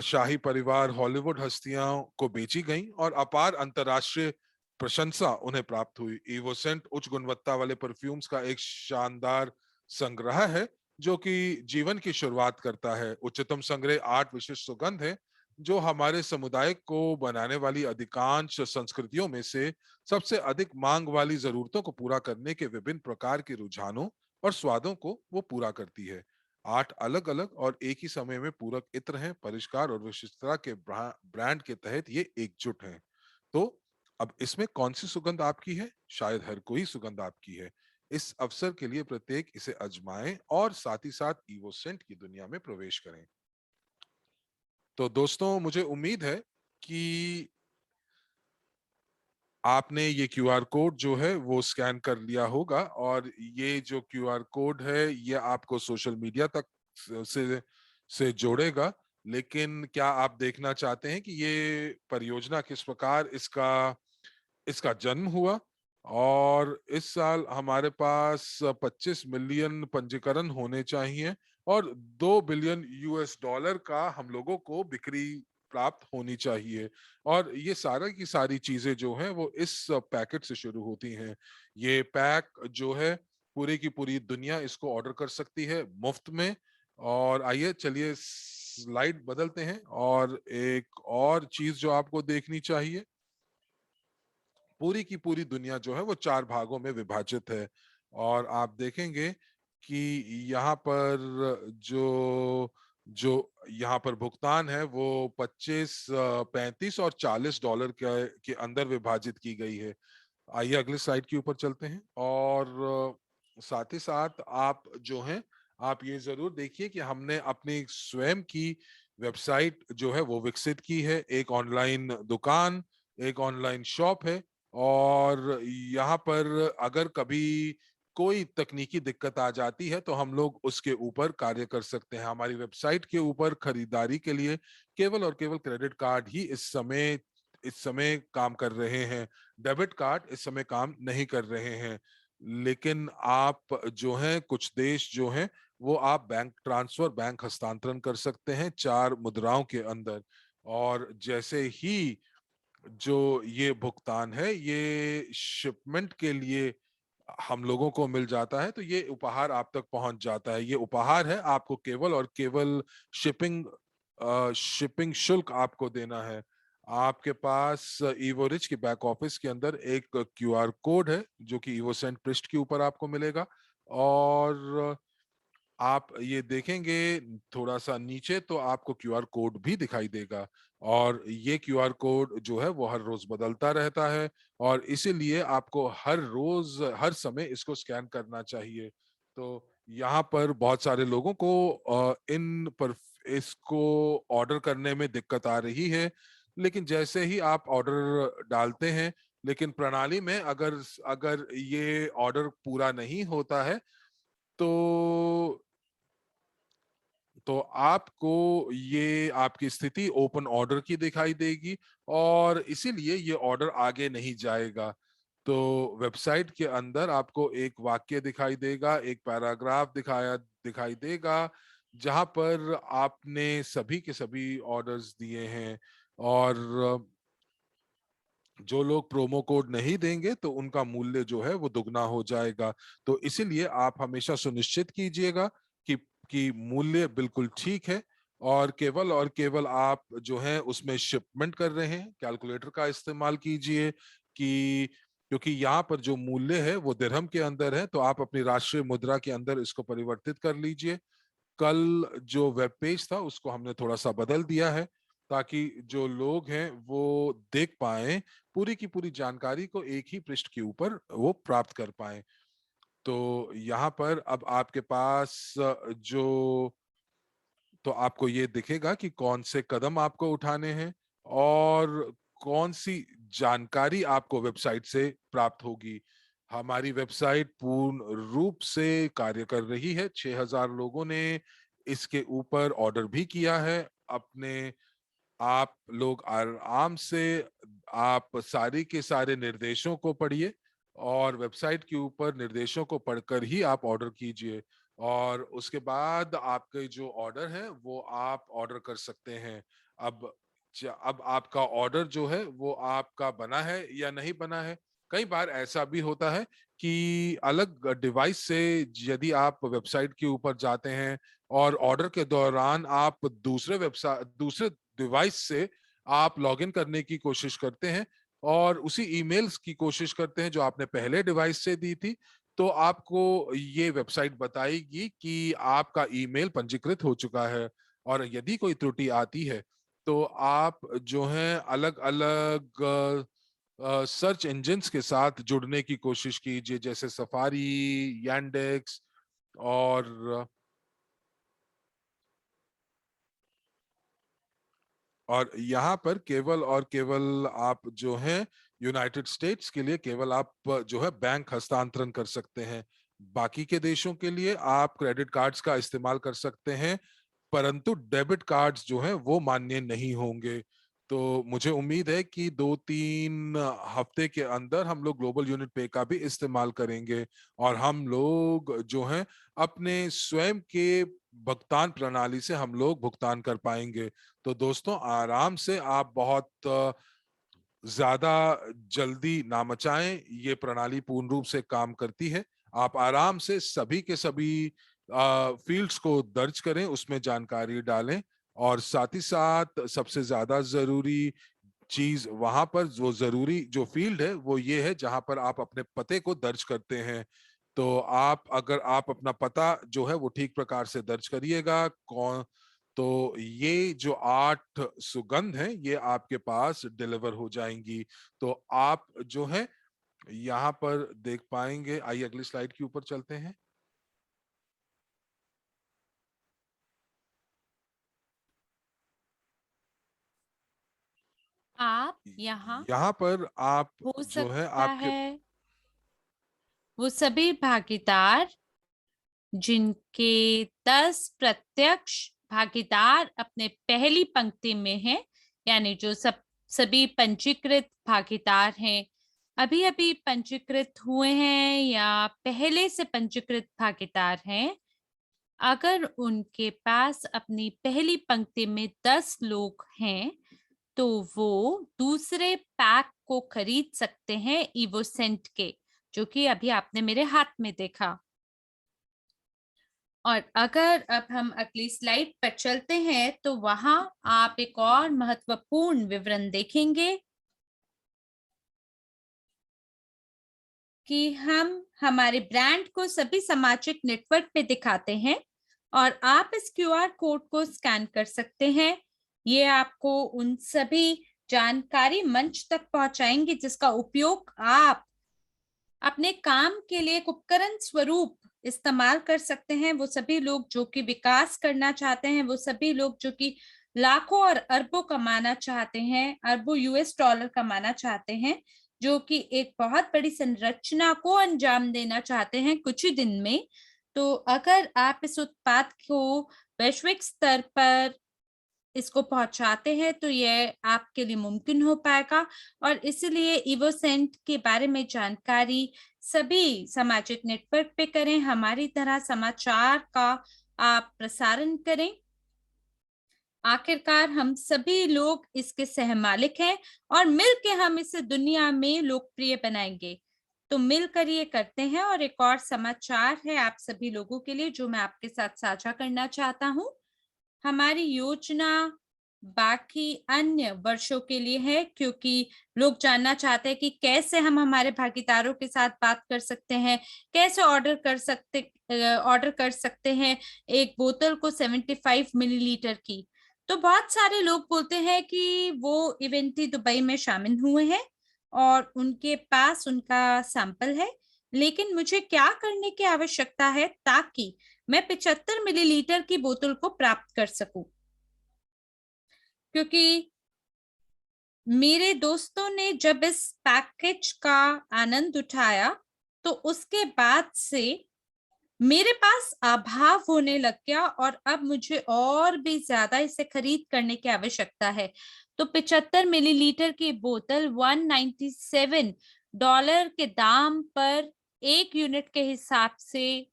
शाही परिवार, हॉलीवुड हस्तियों को बेची गईं, और अपार अंतर्राष्ट्रीय प्रशंसा उन्हें प्राप्त हुई। इवोसेंट उच्च गुणवत्ता वाले परफ्यूम्स का एक शानदार संग्रह है, जो कि जीवन की शुरुआत करता है। उच्चतम संग्रह 8 विशिष्ट सुगंध है, जो हमारे समुदाय को बनाने वाली अधिकांश संस्कृतियों में से सबसे अधिक मांग वाली जरूरतों को पूरा करने के विभिन्न प्रकार के रुझानों और स्वादों को वो पूरा करती है। 8 अलग अलग और एक ही समय में पूरक इत्र हैं, परिष्कार और विशिष्टता के ब्रांड के तहत ये एकजुट हैं। तो अब इसमें कौन सी सुगंध आपकी है? शायद हर कोई सुगंध आपकी है। इस अवसर के लिए प्रत्येक इसे आजमाएं और साथ ही साथ इवोसेंट की दुनिया में प्रवेश करें। तो दोस्तों, मुझे उम्मीद है कि आपने ये क्यूआर कोड जो है वो स्कैन कर लिया होगा, और ये जो क्यूआर कोड है ये आपको सोशल मीडिया तक से से जोड़ेगा। लेकिन क्या आप देखना चाहते हैं कि ये परियोजना किस प्रकार इसका इसका जन्म हुआ? और इस साल हमारे पास 25 मिलियन पंजीकरण होने चाहिए और 2 बिलियन यूएस डॉलर का हम लोगों को बिक्री प्राप्त होनी चाहिए। और ये सारा की सारी चीजें जो हैं वो इस पैकेट से शुरू होती हैं। ये पैक जो है पूरी की पूरी दुनिया इसको ऑर्डर कर सकती है मुफ्त में। और आइए चलिए स्लाइड बदलते हैं, और एक और चीज जो आपको देखनी चाहिए, पूरी की पूरी दुनिया जो है वो 4 भागों में विभाजित है। और आप देखेंगे कि यहाँ पर जो जो यहाँ पर भुगतान है वो 25, 35 और $40 के अंदर विभाजित की गई है। आइए अगले स्लाइड के ऊपर चलते हैं। और साथ ही साथ आप जो हैं, आप ये जरूर देखिए कि हमने अपनी स्वयं की वेबसाइट जो है वो विकसित की है। एक ऑनलाइन दुकान, एक ऑनलाइन शॉप है। और यहाँ पर अगर कभी कोई तकनीकी दिक्कत आ जाती है तो हम लोग उसके ऊपर कार्य कर सकते हैं। हमारी वेबसाइट के ऊपर खरीदारी के लिए केवल और केवल क्रेडिट कार्ड ही इस समय काम कर रहे हैं। डेबिट कार्ड इस समय काम नहीं कर रहे हैं। लेकिन आप जो हैं, कुछ देश जो हैं वो आप बैंक ट्रांसफर, बैंक हस्तांतरण कर सकते हैं 4 मुद्राओं के अंदर। और जैसे ही जो ये भुगतान है ये शिपमेंट के लिए हम लोगों को मिल जाता है, तो ये उपहार आप तक पहुंच जाता है। ये उपहार है, आपको केवल और केवल शिपिंग शिपिंग शुल्क आपको देना है। आपके पास इवोरिच के बैक ऑफिस के अंदर एक क्यूआर कोड है जो कि इवोसेंट पृष्ठ के ऊपर आपको मिलेगा। और आप ये देखेंगे थोड़ा सा नीचे तो आपको क्यूआर कोड भी दिखाई देगा। और ये क्यूआर कोड जो है वो हर रोज बदलता रहता है, और इसीलिए आपको हर रोज हर समय इसको स्कैन करना चाहिए। तो यहाँ पर बहुत सारे लोगों को इन पर इसको ऑर्डर करने में दिक्कत आ रही है। लेकिन जैसे ही आप ऑर्डर डालते हैं, लेकिन प्रणाली में अगर अगर ये ऑर्डर पूरा नहीं होता है तो आपको ये आपकी स्थिति ओपन ऑर्डर की दिखाई देगी, और इसीलिए ये ऑर्डर आगे नहीं जाएगा। तो वेबसाइट के अंदर आपको एक वाक्य दिखाई देगा, एक पैराग्राफ दिखाई देगा जहां पर आपने सभी के सभी ऑर्डर्स दिए हैं। और जो लोग प्रोमो कोड नहीं देंगे तो उनका मूल्य जो है वो दुगना हो जाएगा। तो इसीलिए आप हमेशा सुनिश्चित कीजिएगा कि मूल्य बिल्कुल ठीक है, और केवल आप जो है उसमें शिपमेंट कर रहे हैं। कैलकुलेटर का इस्तेमाल कीजिए कि क्योंकि यहाँ पर जो मूल्य है वो दिरहम के अंदर है, तो आप अपनी राष्ट्रीय मुद्रा के अंदर इसको परिवर्तित कर लीजिए। कल जो वेब पेज था उसको हमने थोड़ा सा बदल दिया है ताकि जो लोग हैं वो देख पाए, पूरी की पूरी जानकारी को एक ही पृष्ठ के ऊपर वो प्राप्त कर पाए। तो यहाँ पर अब आपके पास जो तो आपको ये दिखेगा कि कौन से कदम आपको उठाने हैं और कौन सी जानकारी आपको वेबसाइट से प्राप्त होगी। हमारी वेबसाइट पूर्ण रूप से कार्य कर रही है। 6,000 लोगों ने इसके ऊपर ऑर्डर भी किया है। अपने आप लोग आराम से आप सारी के सारे निर्देशों को पढ़िए, और वेबसाइट के ऊपर निर्देशों को पढ़कर ही आप ऑर्डर कीजिए। और उसके बाद आपके जो ऑर्डर है वो आप ऑर्डर कर सकते हैं। अब अब आपका ऑर्डर जो है वो आपका बना है या नहीं बना है। कई बार ऐसा भी होता है कि अलग डिवाइस से यदि आप वेबसाइट के ऊपर जाते हैं और ऑर्डर के दौरान आप दूसरे डिवाइस से आप लॉगिन करने की कोशिश करते हैं और उसी ईमेल्स की कोशिश करते हैं जो आपने पहले डिवाइस से दी थी, तो आपको ये वेबसाइट बताएगी कि आपका ईमेल पंजीकृत हो चुका है। और यदि कोई त्रुटि आती है तो आप जो है अलग अलग सर्च इंजिन्स के साथ जुड़ने की कोशिश कीजिए, जैसे सफारी, यैंडेक्स, और यहाँ पर केवल और केवल आप जो है यूनाइटेड स्टेट्स के लिए केवल आप जो है बैंक हस्तांतरण कर सकते हैं। बाकी के देशों के लिए आप क्रेडिट कार्ड्स का इस्तेमाल कर सकते हैं, परंतु डेबिट कार्ड्स जो हैं वो मान्य नहीं होंगे। तो मुझे उम्मीद है कि 2-3 हफ्ते के अंदर हम लोग ग्लोबल यूनिट पे का भी इस्तेमाल करेंगे, और हम लोग जो हैं अपने स्वयं के भुगतान प्रणाली से हम लोग भुगतान कर पाएंगे। तो दोस्तों, आराम से, आप बहुत ज्यादा जल्दी ना मचाएं, ये प्रणाली पूर्ण रूप से काम करती है। आप आराम से सभी के सभी फील्ड्स को दर्ज करें, उसमें जानकारी डालें, और साथ ही साथ सबसे ज्यादा जरूरी चीज वहां पर, जो जरूरी जो फील्ड है वो ये है जहां पर आप अपने पते को दर्ज करते हैं। तो अगर आप अपना पता जो है वो ठीक प्रकार से दर्ज करिएगा, कौन तो ये जो 8 सुगंध हैं ये आपके पास डिलीवर हो जाएंगी। तो आप जो है यहाँ पर देख पाएंगे। आइए अगली स्लाइड के ऊपर चलते हैं। आप यहाँ यहाँ पर आप हो जो है सकता आपके है वो सभी भागीदार जिनके 10 प्रत्यक्ष भागीदार अपने पहली पंक्ति में हैं, यानी जो सभी पंजीकृत भागीदार हैं, अभी अभी पंजीकृत हुए हैं या पहले से पंजीकृत भागीदार हैं, अगर उनके पास अपनी पहली पंक्ति में 10 लोग हैं तो वो दूसरे पैक को खरीद सकते हैं इवोसेंट के, जो कि अभी आपने मेरे हाथ में देखा। और अगर अब हम अगली स्लाइड पर चलते हैं तो वहां आप एक और महत्वपूर्ण विवरण देखेंगे कि हम हमारे ब्रांड को सभी सामाजिक नेटवर्क पे दिखाते हैं, और आप इस क्यूआर कोड को स्कैन कर सकते हैं। ये आपको उन सभी जानकारी मंच तक पहुंचाएंगे जिसका उपयोग आप अपने काम के लिए एक उपकरण स्वरूप इस्तेमाल कर सकते हैं। वो सभी लोग जो कि विकास करना चाहते हैं, वो सभी लोग जो कि लाखों और अरबों कमाना चाहते हैं, अरबों यूएस डॉलर कमाना चाहते हैं, जो कि एक बहुत बड़ी संरचना को अंजाम देना चाहते हैं कुछ ही दिन में। तो अगर आप इस उत्पाद को वैश्विक स्तर पर इसको पहुंचाते हैं तो ये आपके लिए मुमकिन हो पाएगा। और इसलिए इवोसेंट के बारे में जानकारी सभी सामाजिक नेटवर्क पे करें, हमारी तरह समाचार का आप प्रसारण करें। आखिरकार हम सभी लोग इसके सहमालिक हैं और मिलकर हम इसे दुनिया में लोकप्रिय बनाएंगे। तो मिलकर ये करते हैं। और एक और समाचार है आप सभी लोगों के लिए जो मैं आपके साथ साझा करना चाहता हूं। हमारी योजना बाकी अन्य वर्षों के लिए है, क्योंकि लोग जानना चाहते हैं कि कैसे हम हमारे भागीदारों के साथ बात कर सकते हैं, कैसे ऑर्डर कर सकते हैं एक बोतल को 75 मिलीलीटर की। तो बहुत सारे लोग बोलते हैं कि वो इवेंटी दुबई में शामिल हुए हैं और उनके पास उनका सैंपल है, लेकिन मुझे क्या करने की आवश्यकता है ताकि मैं 75 मिलीलीटर की बोतल को प्राप्त कर सकूं। क्योंकि मेरे दोस्तों ने जब इस पैकेज का आनंद उठाया तो उसके बाद से मेरे पास अभाव होने लग गया और अब मुझे और भी ज्यादा इसे खरीद करने की आवश्यकता है। तो 75 मिलीलीटर की बोतल $197 के दाम पर 1 यूनिट के हिसाब से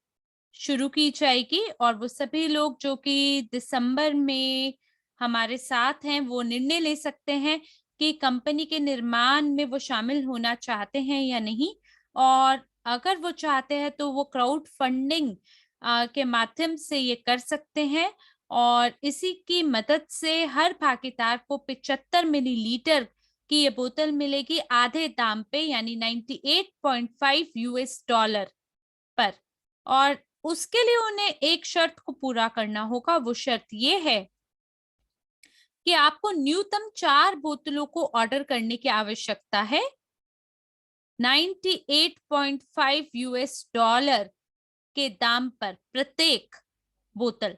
शुरू की जाएगी। और वो सभी लोग जो कि दिसंबर में हमारे साथ हैं वो निर्णय ले सकते हैं कि कंपनी के निर्माण में वो शामिल होना चाहते हैं या नहीं। और अगर वो चाहते हैं तो वो क्राउड फंडिंग के माध्यम से ये कर सकते हैं। और इसी की मदद से हर भागीदार को 75 मिलीलीटर की ये बोतल मिलेगी आधे दाम पे, यानी 98.5 यूएस डॉलर पर। और उसके लिए उन्हें एक शर्त को पूरा करना होगा। वो शर्त ये है कि आपको न्यूनतम 4 बोतलों को ऑर्डर करने की आवश्यकता है 98.5 यूएस डॉलर के दाम पर प्रत्येक बोतल।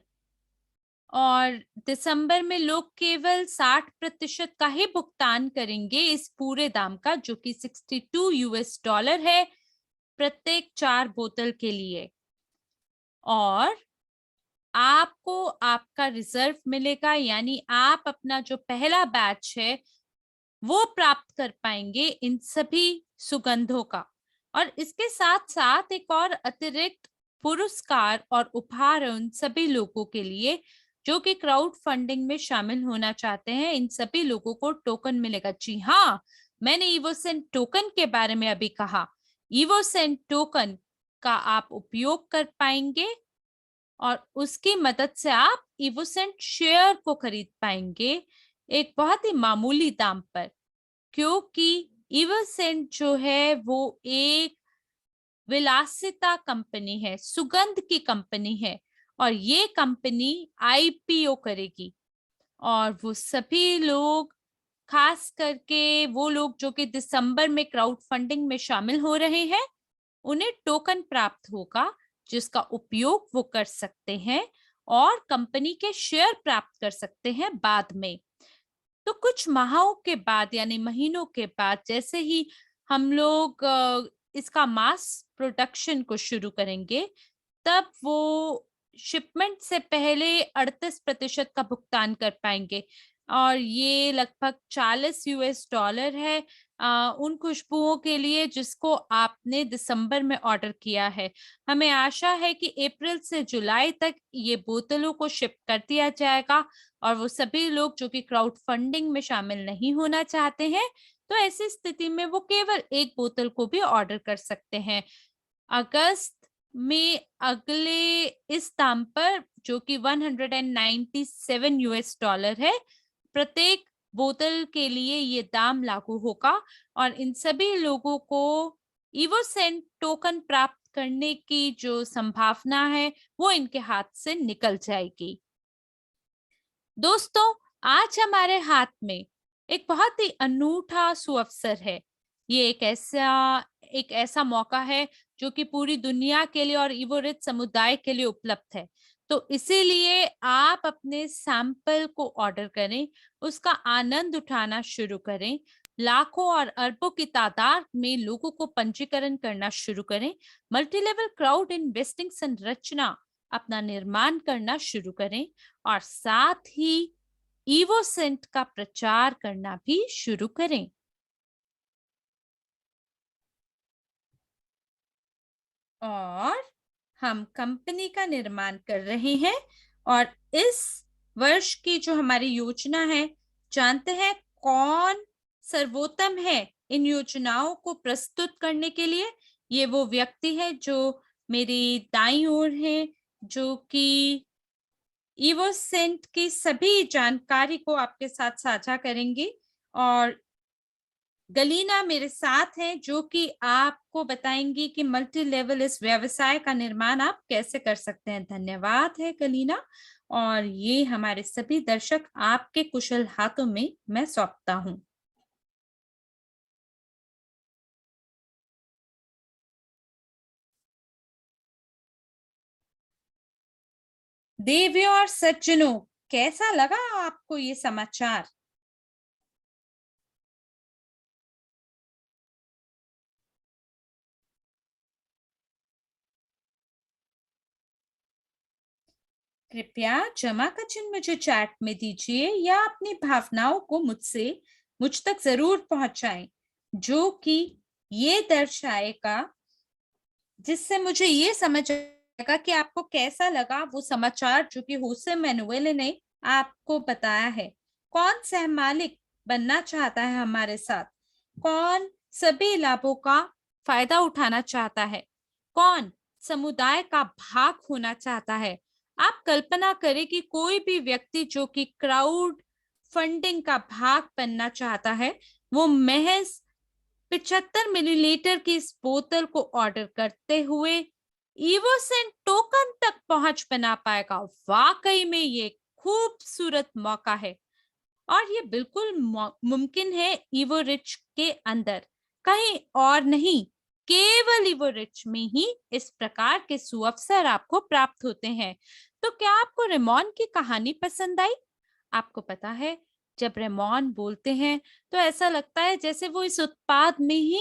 और दिसंबर में लोग केवल 60% का ही भुगतान करेंगे इस पूरे दाम का, जो कि 62 यूएस डॉलर है प्रत्येक 4 बोतल के लिए। और आपको आपका रिजर्व मिलेगा, यानी आप अपना जो पहला बैच है वो प्राप्त कर पाएंगे इन सभी सुगंधों का। और इसके साथ साथ एक और अतिरिक्त पुरस्कार और उपहार है उन सभी लोगों के लिए जो कि क्राउड फंडिंग में शामिल होना चाहते हैं। इन सभी लोगों को टोकन मिलेगा। जी हाँ, मैंने इवोसेंट टोकन के बारे में अभी कहा। इवोसेंट टोकन का आप उपयोग कर पाएंगे और उसकी मदद से आप इवोसेंट शेयर को खरीद पाएंगे एक बहुत ही मामूली दाम पर, क्योंकि इवोसेंट जो है वो एक विलासिता कंपनी है, सुगंध की कंपनी है, और ये कंपनी आईपीओ करेगी। और वो सभी लोग, खास करके वो लोग जो कि दिसंबर में क्राउड फंडिंग में शामिल हो रहे हैं, उन्हें टोकन प्राप्त होगा जिसका उपयोग वो कर सकते हैं और कंपनी के शेयर प्राप्त कर सकते हैं बाद में। तो कुछ माहों के बाद यानी महीनों के बाद जैसे ही हम लोग इसका मास प्रोडक्शन को शुरू करेंगे, तब वो शिपमेंट से पहले 38% का भुगतान कर पाएंगे। और ये लगभग 40 यूएस डॉलर है उन खुशबुओं के लिए जिसको आपने दिसंबर में ऑर्डर किया है। हमें आशा है कि अप्रैल से जुलाई तक ये बोतलों को शिप कर दिया जाएगा। और वो सभी लोग जो कि क्राउड फंडिंग में शामिल नहीं होना चाहते हैं, तो ऐसी स्थिति में वो केवल एक बोतल को भी ऑर्डर कर सकते हैं। अगस्त में अगले इस दाम पर जो कि 197 यूएस डॉलर है प्रत्येक बोतल के लिए ये दाम लागू होगा। और इन सभी लोगों को इवोसेंट टोकन प्राप्त करने की जो संभावना है वो इनके हाथ से निकल जाएगी। दोस्तों, आज हमारे हाथ में एक बहुत ही अनूठा सुअवसर है। ये एक ऐसा मौका है जो कि पूरी दुनिया के लिए और इवोरिच समुदाय के लिए उपलब्ध है। तो इसीलिए आप अपने सैंपल को ऑर्डर करें, उसका आनंद उठाना शुरू करें, लाखों और अरबों की तादाद में लोगों को पंजीकरण करना शुरू करें, मल्टी लेवल क्राउड इन्वेस्टिंग संरचना अपना निर्माण करना शुरू करें, और साथ ही इवोसेंट का प्रचार करना भी शुरू करें। और हम कंपनी का निर्माण कर रहे हैं और इस वर्ष की जो हमारी योजना है, जानते हैं कौन सर्वोत्तम है इन योजनाओं को प्रस्तुत करने के लिए? ये वो व्यक्ति है जो मेरी दाईं ओर है, जो कि इवोसेंट की सभी जानकारी को आपके साथ साझा करेंगे। और गलीना मेरे साथ हैं जो कि आपको बताएंगी कि मल्टी लेवल इस व्यवसाय का निर्माण आप कैसे कर सकते हैं। धन्यवाद है गलीना। और ये हमारे सभी दर्शक आपके कुशल हाथों में मैं सौंपता हूं। देवियों और सज्जनों, कैसा लगा आपको ये समाचार? कृपया जमा का चिन्ह मुझे चैट में दीजिए या अपनी भावनाओं को मुझ तक जरूर पहुंचाएं, जो कि ये दर्शाएगा, जिससे मुझे ये समझ आएगा कि आपको कैसा लगा वो समाचार जो कि होसे मैनुएल ने आपको बताया है। कौन सह मालिक बनना चाहता है हमारे साथ? कौन सभी लाभों का फायदा उठाना चाहता है? कौन समुदाय का भाग होना चाहता है? आप कल्पना करें कि कोई भी व्यक्ति जो कि क्राउड फंडिंग का भाग बनना चाहता है, वो महज 75 मिलीलीटर की इस बोतल को ऑर्डर करते हुए इवोसेंट टोकन तक पहुंच बना पाएगा। वाकई में ये खूबसूरत मौका है और ये बिल्कुल मुमकिन है इवो रिच के अंदर। कहीं और नहीं, केवल इवो रिच में ही इस प्रकार के सुअवसर आपको प्राप्त होते हैं। तो क्या आपको रेमॉन की कहानी पसंद आई? आपको पता है, जब रेमॉन बोलते हैं तो ऐसा लगता है जैसे वो इस उत्पाद में ही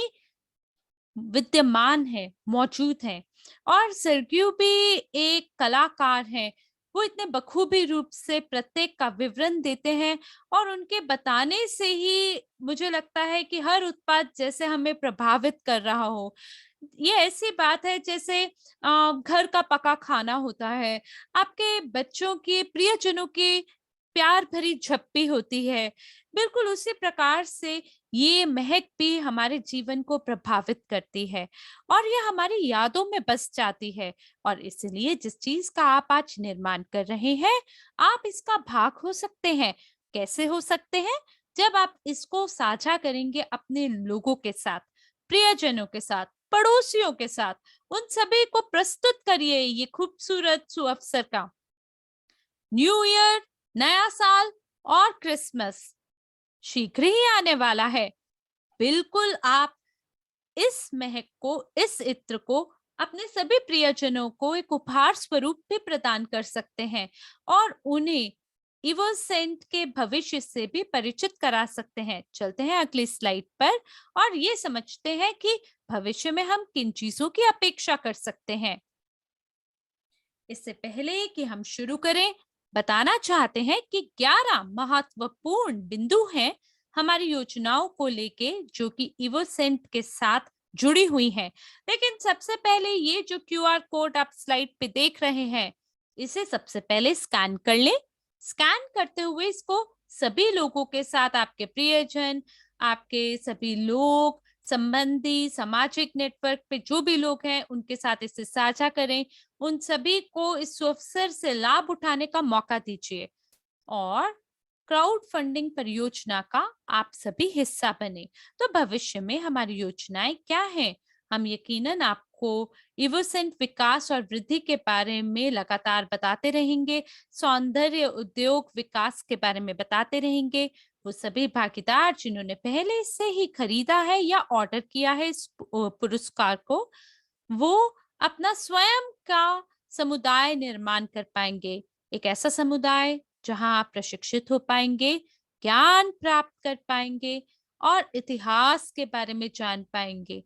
विद्यमान है, मौजूद है। और सर्गियो भी एक कलाकार हैं। वो इतने बखूबी रूप से प्रत्येक का विवरण देते हैं और उनके बताने से ही मुझे लगता है कि हर उत्पाद जैसे हमें प्रभावित कर रहा हो। ये ऐसी बात है जैसे घर का पका खाना होता है, आपके बच्चों के प्रियजनों की प्यार भरी झप्पी होती है। बिल्कुल उसी प्रकार से ये महक भी हमारे जीवन को प्रभावित करती है और ये हमारी यादों में बस जाती है। और इसलिए जिस चीज का आप आज निर्माण कर रहे हैं, आप इसका भाग हो सकते हैं। कैसे हो सकते हैं? जब आप इसको साझा करेंगे अपने लोगों के साथ, प्रियजनों के साथ, पड़ोसियों के साथ, उन सभी को प्रस्तुत करिए ये खूबसूरत सुअवसर का। न्यू ईयर, नया साल और क्रिसमस शीघ्र ही आने वाला है। बिल्कुल आप इस महक को, इस इत्र को अपने सभी प्रियजनों को एक उपहार स्वरूप भी प्रदान कर सकते हैं और उन्हें इवोसेंट के भविष्य से भी परिचित करा सकते हैं। चलते हैं अगली स्लाइड पर और ये समझते हैं कि भविष्य में हम किन चीजों की अपेक्षा कर सकते हैं। इससे पहले कि हम शुरू करें, बताना चाहते हैं कि 11 महत्वपूर्ण बिंदु हैं हमारी योजनाओं को लेके, जो कि इवोसेंट के साथ जुड़ी हुई हैं। लेकिन सबसे पहले ये जो क्यूआर कोड आप स्लाइड पे देख रहे हैं, इसे सबसे पहले स्कैन कर लें। स्कैन करते हुए इसको सभी लोगों के साथ, आपके प्रियजन, आपके सभी लोग, संबंधी, सामाजिक नेटवर्क पे जो भी लोग हैं, उनके साथ इसे साझा करें। उन सभी को इस अवसर से लाभ उठाने का मौका दीजिए और क्राउड फंडिंग परियोजना का आप सभी हिस्सा बने। तो भविष्य में हमारी योजनाएं क्या हैं? हम यकीनन आपको इवोसेंट विकास और वृद्धि के बारे में लगातार बताते रहेंगे, सौंदर्य उद्योग विकास के बारे में बताते रहेंगे। वो सभी भागीदार जिन्होंने पहले से ही खरीदा है या ऑर्डर किया है इस पुरस्कार को, वो अपना स्वयं का समुदाय निर्माण कर पाएंगे। एक ऐसा समुदाय जहां आप प्रशिक्षित हो पाएंगे, ज्ञान प्राप्त कर पाएंगे और इतिहास के बारे में जान पाएंगे।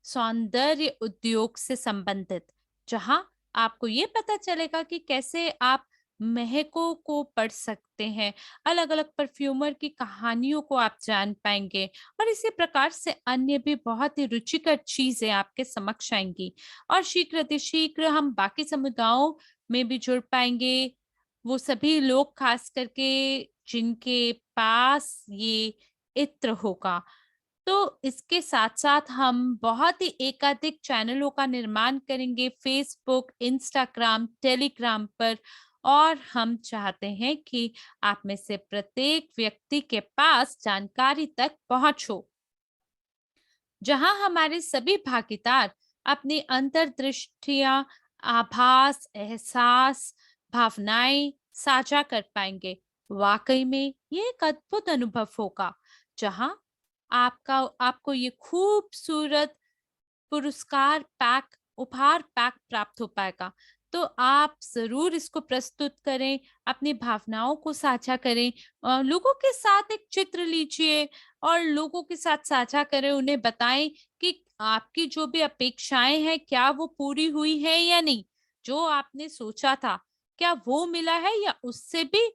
सौंदर्य उद्योग से संबंधित, जहां आपको ये पता चलेगा कि कैसे आप महकों को पढ़ सकते हैं, अलग अलग परफ्यूमर की कहानियों को आप जान पाएंगे और इसी प्रकार से अन्य भी बहुत ही रुचिकर चीजें आपके समक्ष आएंगी। और शीघ्र अतिशीघ्र हम बाकी समुदायों में भी जुड़ पाएंगे। वो सभी लोग खास करके जिनके पास ये इत्र होगा। तो इसके साथ-साथ हम बहुत ही एकाधिक चैनलों का निर्माण करेंगे फेसबुक, इंस्टाग्राम, टेलीग्राम पर। और हम चाहते हैं कि आप में से प्रत्येक व्यक्ति के पास जानकारी तक पहुंच हो, जहां हमारे सभी भागीदार अपनी अंतर्दृष्टियां, आभास, एहसास, भावनाएं साझा कर पाएंगे। वाकई में ये एक अद्भुत अनुभव होगा, जहां आपका आपको ये खूबसूरत पुरस्कार पैक, उपहार पैक प्राप्त हो पाएगा। तो आप ज़रूर इसको प्रस्तुत करें, अपनी भावनाओं को साझा करें, लोगों के साथ एक चित्र लीजिए और लोगों के साथ साझा करें, उन्हें बताएं कि आपकी जो भी अपेक्षाएं हैं, क्या वो पूरी हुई है या नहीं? जो आपने सोचा था, क्या वो मिला है या उससे भी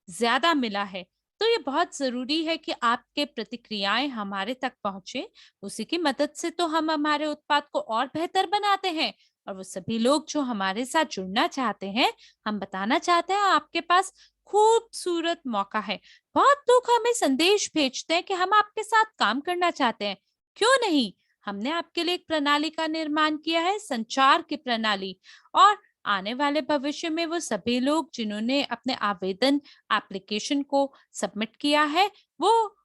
ज़्यादा मिला है? तो ये बहुत ज़रूरी है कि आपके प्रतिक्रियाएँ हमारे तक पहुँचे। उसी की मदद से तो हम हमारे उत्पाद को और बेहतर बनाते हैं। और वो सभी लोग जो हमारे साथ जुड़ना चाहते हैं, हम बताना चाहते हैं आपके पास खूबसूरत मौका है। बहुत लोग हमें संदेश भेजते हैं कि हम आपके साथ काम करना चाहते हैं। क्यों नहीं? हमने आपके लिए एक प्रणाली का निर्माण किया है, संचार की प्रणाली। और आने वाले भविष्य में वो सभी लोग जिन्होंने अपने आवेदन एप्लीकेशन को सबमिट किया है, वो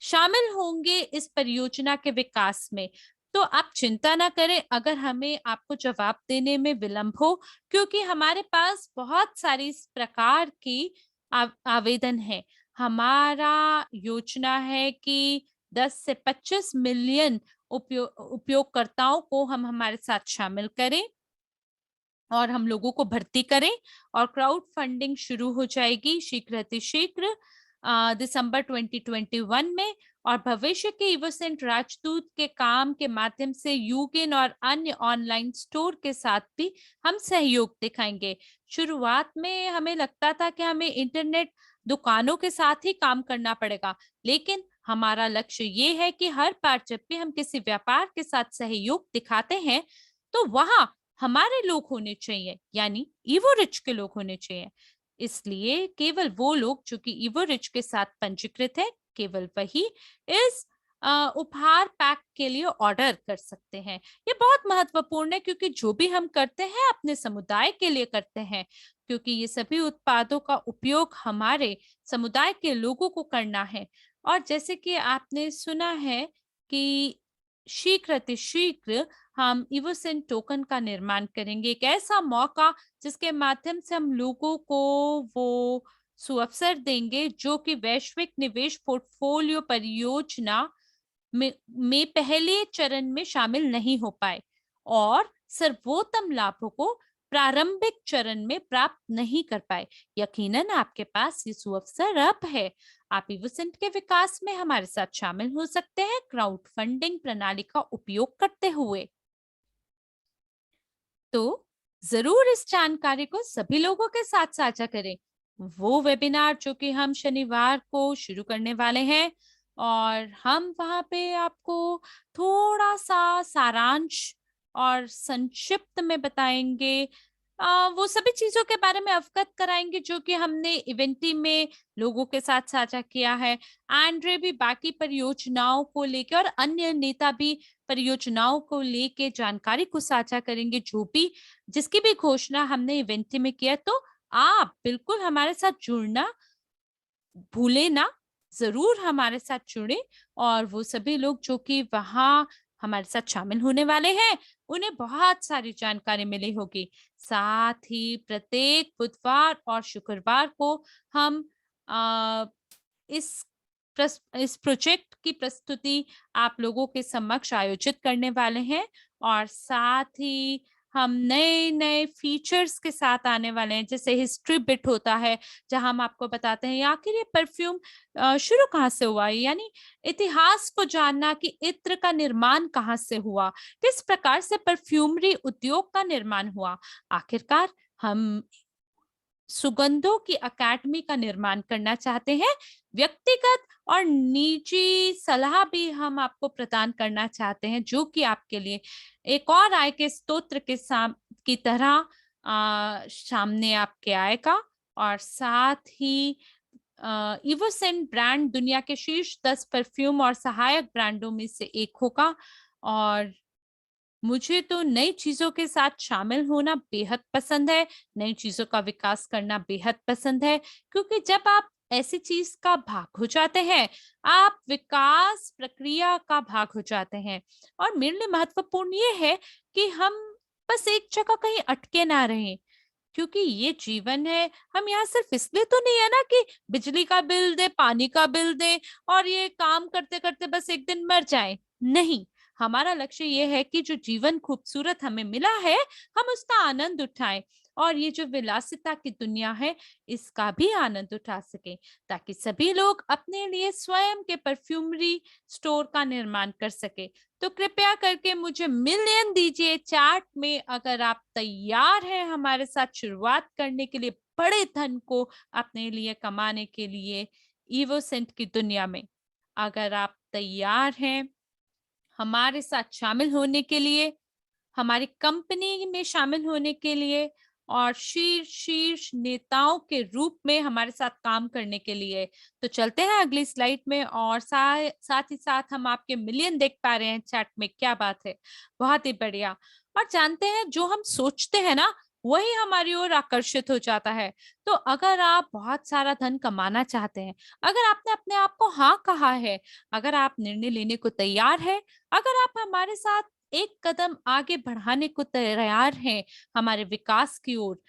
शामिल होंगे इस परियोजना के विकास में। तो आप चिंता ना करें अगर हमें आपको जवाब देने में विलंब हो, क्योंकि हमारे पास बहुत सारी इस प्रकार की आवेदन है। हमारा योजना है कि 10 से 25 मिलियन उपयोगकर्ताओं को हम हमारे साथ शामिल करें और हम लोगों को भर्ती करें, और क्राउड फंडिंग शुरू हो जाएगी शीघ्र अतिशीघ्र दिसंबर 2021 में। और भविष्य के इवोसेंट राजदूत के काम के माध्यम से यूगिन और अन्य ऑनलाइन स्टोर के साथ भी हम सहयोग दिखाएंगे। शुरुआत में हमें लगता था कि हमें इंटरनेट दुकानों के साथ ही काम करना पड़ेगा, लेकिन हमारा लक्ष्य ये है कि हर बार जब भी हम किसी व्यापार के साथ सहयोग दिखाते हैं, तो वहां हमारे लोग होने चाहिए, यानी ईवो रिच के लोग होने चाहिए। इसलिए केवल वो लोग जो कि ईवो रिच के साथ पंजीकृत है, केवल वही इस उपहार पैक के लिए ऑर्डर कर सकते हैं। ये बहुत महत्वपूर्ण है, क्योंकि जो भी हम करते हैं अपने समुदाय के लिए करते हैं, क्योंकि ये सभी उत्पादों का उपयोग हमारे समुदाय के लोगों को करना है। और जैसे कि आपने सुना है कि शीघ्र अतिशीघ्र हम इवोसेंट टोकन का निर्माण करेंगे, एक ऐसा मौका जिसके माध्यम से हम लोगों को वो सुअवसर देंगे जो कि वैश्विक निवेश पोर्टफोलियो परियोजना में पहले चरण में शामिल नहीं हो पाए और सर्वोत्तम लाभों को प्रारंभिक चरण में प्राप्त नहीं कर पाए। यकीनन आपके पास ये सुअवसर अब है। आप इवोसेंट के विकास में हमारे साथ शामिल हो सकते हैं, क्राउड फंडिंग प्रणाली का उपयोग करते हुए। तो जरूर इस जानकारी को सभी लोगों के साथ साझा करें। वो वेबिनार जो कि हम शनिवार को शुरू करने वाले हैं, और हम वहां पे आपको थोड़ा सा सारांश और संक्षिप्त में बताएंगे, वो सभी चीजों के बारे में अवगत कराएंगे जो कि हमने इवेंटी में लोगों के साथ साझा किया है। एंड्रे भी बाकी परियोजनाओं को लेकर और अन्य नेता भी परियोजनाओं को लेके जानकारी को साझा करेंगे, जो भी जिसकी भी घोषणा हमने इवेंट में किया। तो आप बिल्कुल हमारे साथ जुड़ना भूले ना, जरूर हमारे साथ जुड़े। और वो सभी लोग जो कि वहां हमारे साथ शामिल होने वाले हैं, उन्हें बहुत सारी जानकारी मिली होगी। साथ ही प्रत्येक बुधवार और शुक्रवार को हम आ, इस इस प्रोजेक्ट की प्रस्तुति आप लोगों के समक्ष आयोजित करने वाले हैं, और साथ ही हम नए नए फीचर्स के साथ आने वाले हैं, जैसे हिस्ट्री बिट होता है जहां हम आपको बताते हैं आखिर ये परफ्यूम शुरू कहाँ से हुआ, यानी इतिहास को जानना कि इत्र का निर्माण कहाँ से हुआ, किस प्रकार से परफ्यूमरी उद्योग का निर्माण हुआ। आखिरकार हम सुगंधों की अकेडमी का निर्माण करना चाहते हैं। व्यक्तिगत और निजी सलाह भी हम आपको प्रदान करना चाहते हैं, जो कि आपके लिए एक और आय के स्रोत के की तरह सामने आपके आएगा। और साथ ही इवोसेंट ब्रांड दुनिया के शीर्ष 10 परफ्यूम और सहायक ब्रांडों में से एक होगा। और मुझे तो नई चीजों के साथ शामिल होना बेहद पसंद है, नई चीजों का विकास करना बेहद पसंद है, क्योंकि जब आप ऐसी चीज का भाग हो जाते हैं, आप विकास प्रक्रिया का भाग हो जाते हैं। और मेरे लिए महत्वपूर्ण ये है कि हम बस एक जगह कहीं अटके ना रहें, क्योंकि ये जीवन है। हम यहाँ सिर्फ इसलिए तो नहीं है ना कि बिजली का बिल दे, पानी का बिल दे और ये काम करते करते बस एक दिन मर जाए। नहीं, हमारा लक्ष्य ये है कि जो जीवन खूबसूरत हमें मिला है, हम उसका आनंद उठाएं, और ये जो विलासिता की दुनिया है, इसका भी आनंद उठा सके, ताकि सभी लोग अपने लिए स्वयं के परफ्यूमरी स्टोर का निर्माण कर सके। तो कृपया करके मुझे मिलियन दीजिए चैट में, अगर आप तैयार हैं हमारे साथ शुरुआत करने के लिए, बड़े धन को अपने लिए कमाने के लिए इवोसेंट की दुनिया में। अगर आप तैयार हैं हमारे साथ शामिल होने के लिए, हमारी कंपनी में शामिल होने के लिए, और शीर्ष शीर्ष नेताओं के रूप में हमारे साथ काम करने के लिए, तो चलते हैं अगली स्लाइड में। और साथ ही साथ हम आपके मिलियन देख पा रहे हैं चैट में, क्या बात है, बहुत ही बढ़िया। और जानते हैं जो हम सोचते हैं ना, वही हमारी ओर आकर्षित हो जाता है। तो अगर आप बहुत सारा धन कमाना चाहते हैं, अगर आपने अपने आप को हाँ कहा है, अगर आप निर्णय लेने को तैयार है, अगर आप हमारे साथ एक कदम आगे बढ़ाने को तैयार हैं हमारे विकास की ओर,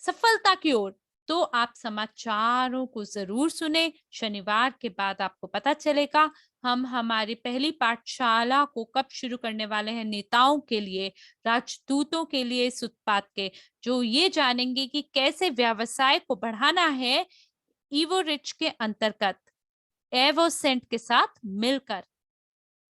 सफलता की ओर, तो आप समाचारों को जरूर सुने। शनिवार के बाद आपको पता चलेगा हम हमारी पहली पाठशाला को कब शुरू करने वाले हैं? नेताओं के लिए, राजदूतों के लिए इस उत्पाद के, जो ये जानेंगे कि कैसे व्यवसाय को बढ़ाना है ईवो रिच के अंतर्गत, एवोसेंट के साथ मिलकर।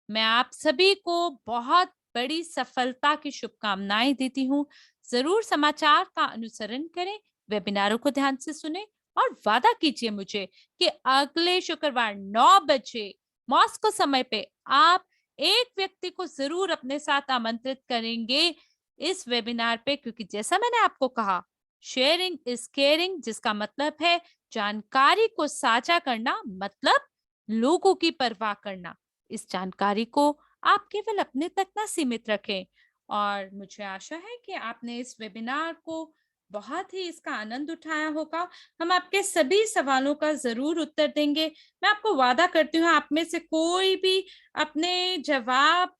मैं आप सभी को बहुत बड़ी सफलता की शुभकामनाएं देती हूँ। जरूर समाचार का अनुसरण करें, वेबिनारों को ध्यान से सुने और वादा कीजिए मुझे कि अगले शुक्रवार 9 बजे मॉस्को समय पे आप एक व्यक्ति को जरूर अपने साथ आमंत्रित करेंगे इस वेबिनार पे, क्योंकि जैसा मैंने आपको कहा, शेयरिंग इज केयरिंग, जिसका मतलब है जानकारी को साझा करना, मतलब लोगों की परवाह करना। इस जानकारी को आप केवल अपने तक ना सीमित रखें। और मुझे आशा है कि आपने इस वेबिनार को बहुत ही इसका आनंद उठाया होगा। हम आपके सभी सवालों का जरूर उत्तर देंगे। मैं आपको वादा करती हूँ, आप में से कोई भी अपने जवाब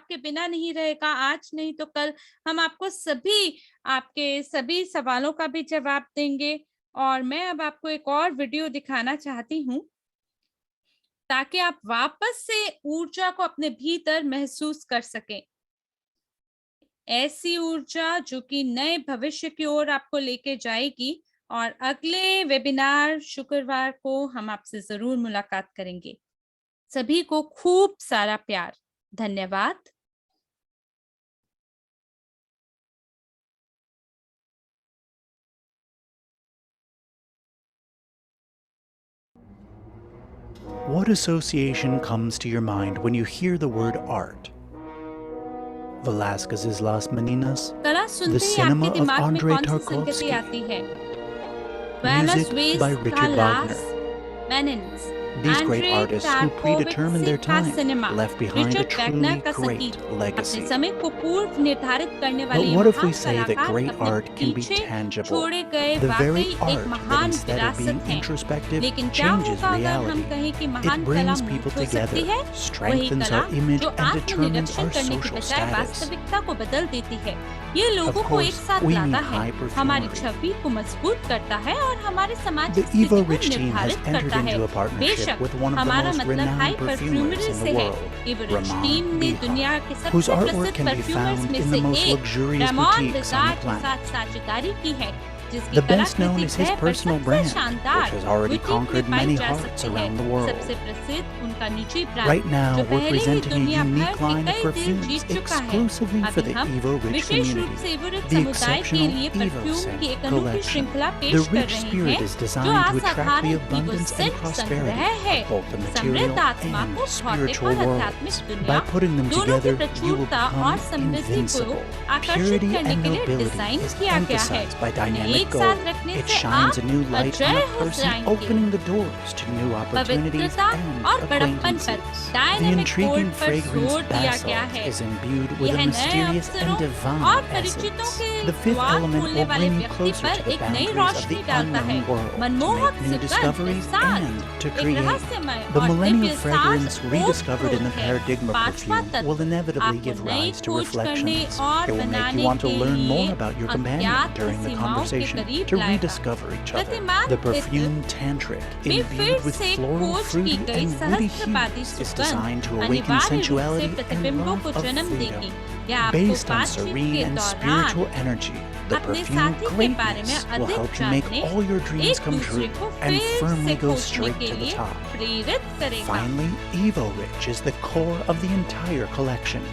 के बिना नहीं रहेगा। आज नहीं तो कल हम आपके सभी सवालों का भी जवाब देंगे। और मैं अब आपको एक और वीडियो दिखाना चाहती हूँ, ताकि आप वापस से ऊर्जा को अपने भीतर महसूस कर सकें। ऐसी ऊर्जा जो कि नए भविष्य की ओर आपको लेके जाएगी। और अगले वेबिनार शुक्रवार को हम आपसे जरूर मुलाकात करेंगे। सभी को खूब सारा प्यार। धन्यवाद। What association comes to your mind when you hear the word art? Velázquez's Las Meninas, कला the सुनते ही cinema आपके of दिमाग में Andrei कौन सी संगति Tarkovsky, आती है? music by Richard Las Wagner. Menins, These great Andrei artists who predetermined their Tarkovsky का time cinema, left behind a Richard Wagner truly का great संगीत, अपने legacy. समय को पूर्व निर्धारित करने But वाले ये what if we महान say that कलाकार great अपने art can be पीछे tangible? छोड़े गए The very वाकई एक art that महान instead of विरासत being है। introspective लेकिन क्या changes होगा अगर हम reality. कहें कि It महान कला brings मूर्त people हो सकती together, है? वही strengthens कला our image जो and determines आत्मनिरीक्षण our करने की social बजाय status. वास्तविकता को बदल देती है। ये Of लोगों को एक course, साथ we लाता mean है, high हमारी perfumery. छवि को मजबूत करता है और हमारे समाज The की स्थिति Evo को Rich team has निर्धारित entered करता है। into a partnership बेशक with one of the हमारा most मतलब high renowned perfumers perfumery in से the है। world, इवो रिच Ramon टीम ने दुनिया Bihar, के whose सबसे artwork प्रसिद्ध can be परफ्यूमर्स found में in से the most एक luxurious Ramon boutiques on bizarre the के साथ planet. साझेदारी की है, जिसकी The best known कलाकृति is his वह पर personal सबसे brand, which शानदार has already बुटीक में conquered पाई many जा hearts सकती है। around the world. सबसे प्रसिद्ध उनका निजी ब्रांड, Right now, जो we're पहले ही presenting a दुनिया भर unique के line of कई दिल perfumes जीत चुका है। exclusively for अभी the हम Evo Rich विशेष रूप community. से इवो रिच The समुदाय के exceptional लिए Evo परफ्यूम की Scent एक अनोखी collection. श्रृंखला The पेश कर rich रहे spirit हैं, is जो designed to attract the असाधारण इवो abundance and सेंट prosperity संग्रह है। of both the समृद्ध material आत्मा and को भौतिक spiritual और worlds. आध्यात्मिक By दुनिया putting them दोनों की together, you will प्रचुरता और become समृद्धि को invincible. आकर्षित Purity करने and के लिए nobility डिजाइन is किया गया है। emphasized by उन्हें dynamic एक साथ gold. रखने It से shines a आप new light on Ajay a हो person, जाएंगे। opening the doors to new opportunities पवित्रता and और बड़प्पन पर acquaintances. The dynamic intriguing code पर fragrance जोर दिया गया basalt है। is imbued with यह a नए mysterious अवसरों and divine और परिचितों essence. के The fifth द्वार element खोलने will वाले bring you व्यक्ति closer पर to the एक नई boundaries of रोशनी the डालता है, unknown world, to मनमोहक make new सुगंध के discoveries साथ and to एक create. रहस्यमय The और millennial दिव्य fragrance सांस rediscovered in the ओतप्रोत है। Paradigma पांचवा perfume तत्व will inevitably आपको give नई rise to खोज करने reflections. और It will make बनाने you want to के learn more लिए about your companion अज्ञात during the सीमाओं के conversation, करीब to लाएगा। rediscover each other. गतिमान The इत्र perfume Tantric, में फिर imbued with से floral, खोज की fruity, गई and woody सहस्त्रवादी hues, is सुगंध designed to awaken अनिवार्य रूप से sensuality and प्रतिबिंबों love को of जन्म freedom. देगी। यह आपको Based on बातचीत serene के and दौरान spiritual energy, the अपने perfume साथी के बारे में greatness will अधिक help you make जानने, all your dreams एक come दूसरे true को and फिर firmly से go खोजने straight के to the लिए top. प्रेरित करेगा। Finally, Evo Rich is the core of the entire collection.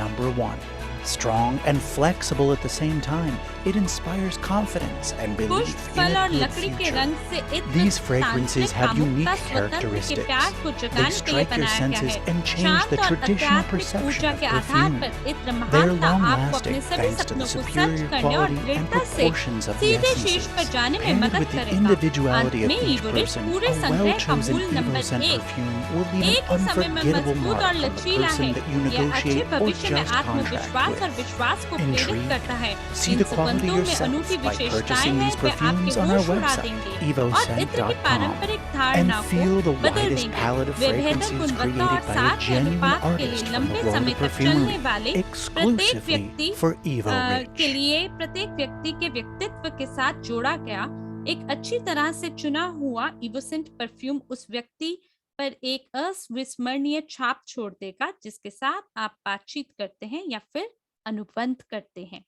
Number 1. Strong and flexible at the same time, it inspires confidence and belief पुष्प, in फल a और good लकड़ी के future. रंग से इत्र These fragrances तांत्रिक have unique कामुकता स्वतंत्र के characteristics. प्यार को They जगाने के लिए strike your बनाया गया senses है। and change शांत the और traditional आध्यात्मिक perception ऊर्जा of के आधार perfume. पर इत्र They're महानता आपको long-lasting अपने सभी thanks to the सपनों को सच superior करने और quality and दृढ़ता से proportions of the सीधे शीर्ष पर essences. जाने में Paired मदद with the करेगा। individuality अंत of में each इवो रिच person, पूरे a संग्रह का well-chosen मूल Evo number scent 1 perfume will leave एक an ही समय में unforgettable मजबूत mark और on the लचीला है। person that you यह अच्छे negotiate or भविष्य में just contract आत्मविश्वास और with. विश्वास को प्रेरित Intrigued? करता है। See इन the quality सुगंधों में yourself अनूठी by विशेषताएं purchasing हैं, these वे आपके perfumes on our होश उड़ा website, देंगे और इत्र की evoscent.com, पारंपरिक and धारणा feel the को बदल widest देंगे। palette of वे बेहतर fragrances गुणवत्ता created और by a साथ के genuine अनुपात के artist लिए from the लंबे world समय of तक चलने perfumery, वाले प्रत्येक exclusively व्यक्ति for Evo के Rich. लिए प्रत्येक व्यक्ति के व्यक्तित्व के साथ जोड़ा गया एक अच्छी तरह से चुना हुआ इवोसेंट परफ्यूम उस व्यक्ति पर एक अविस्मरणीय छाप छोड़ देगा जिसके साथ आप बातचीत करते हैं या फिर अनुबंध करते हैं।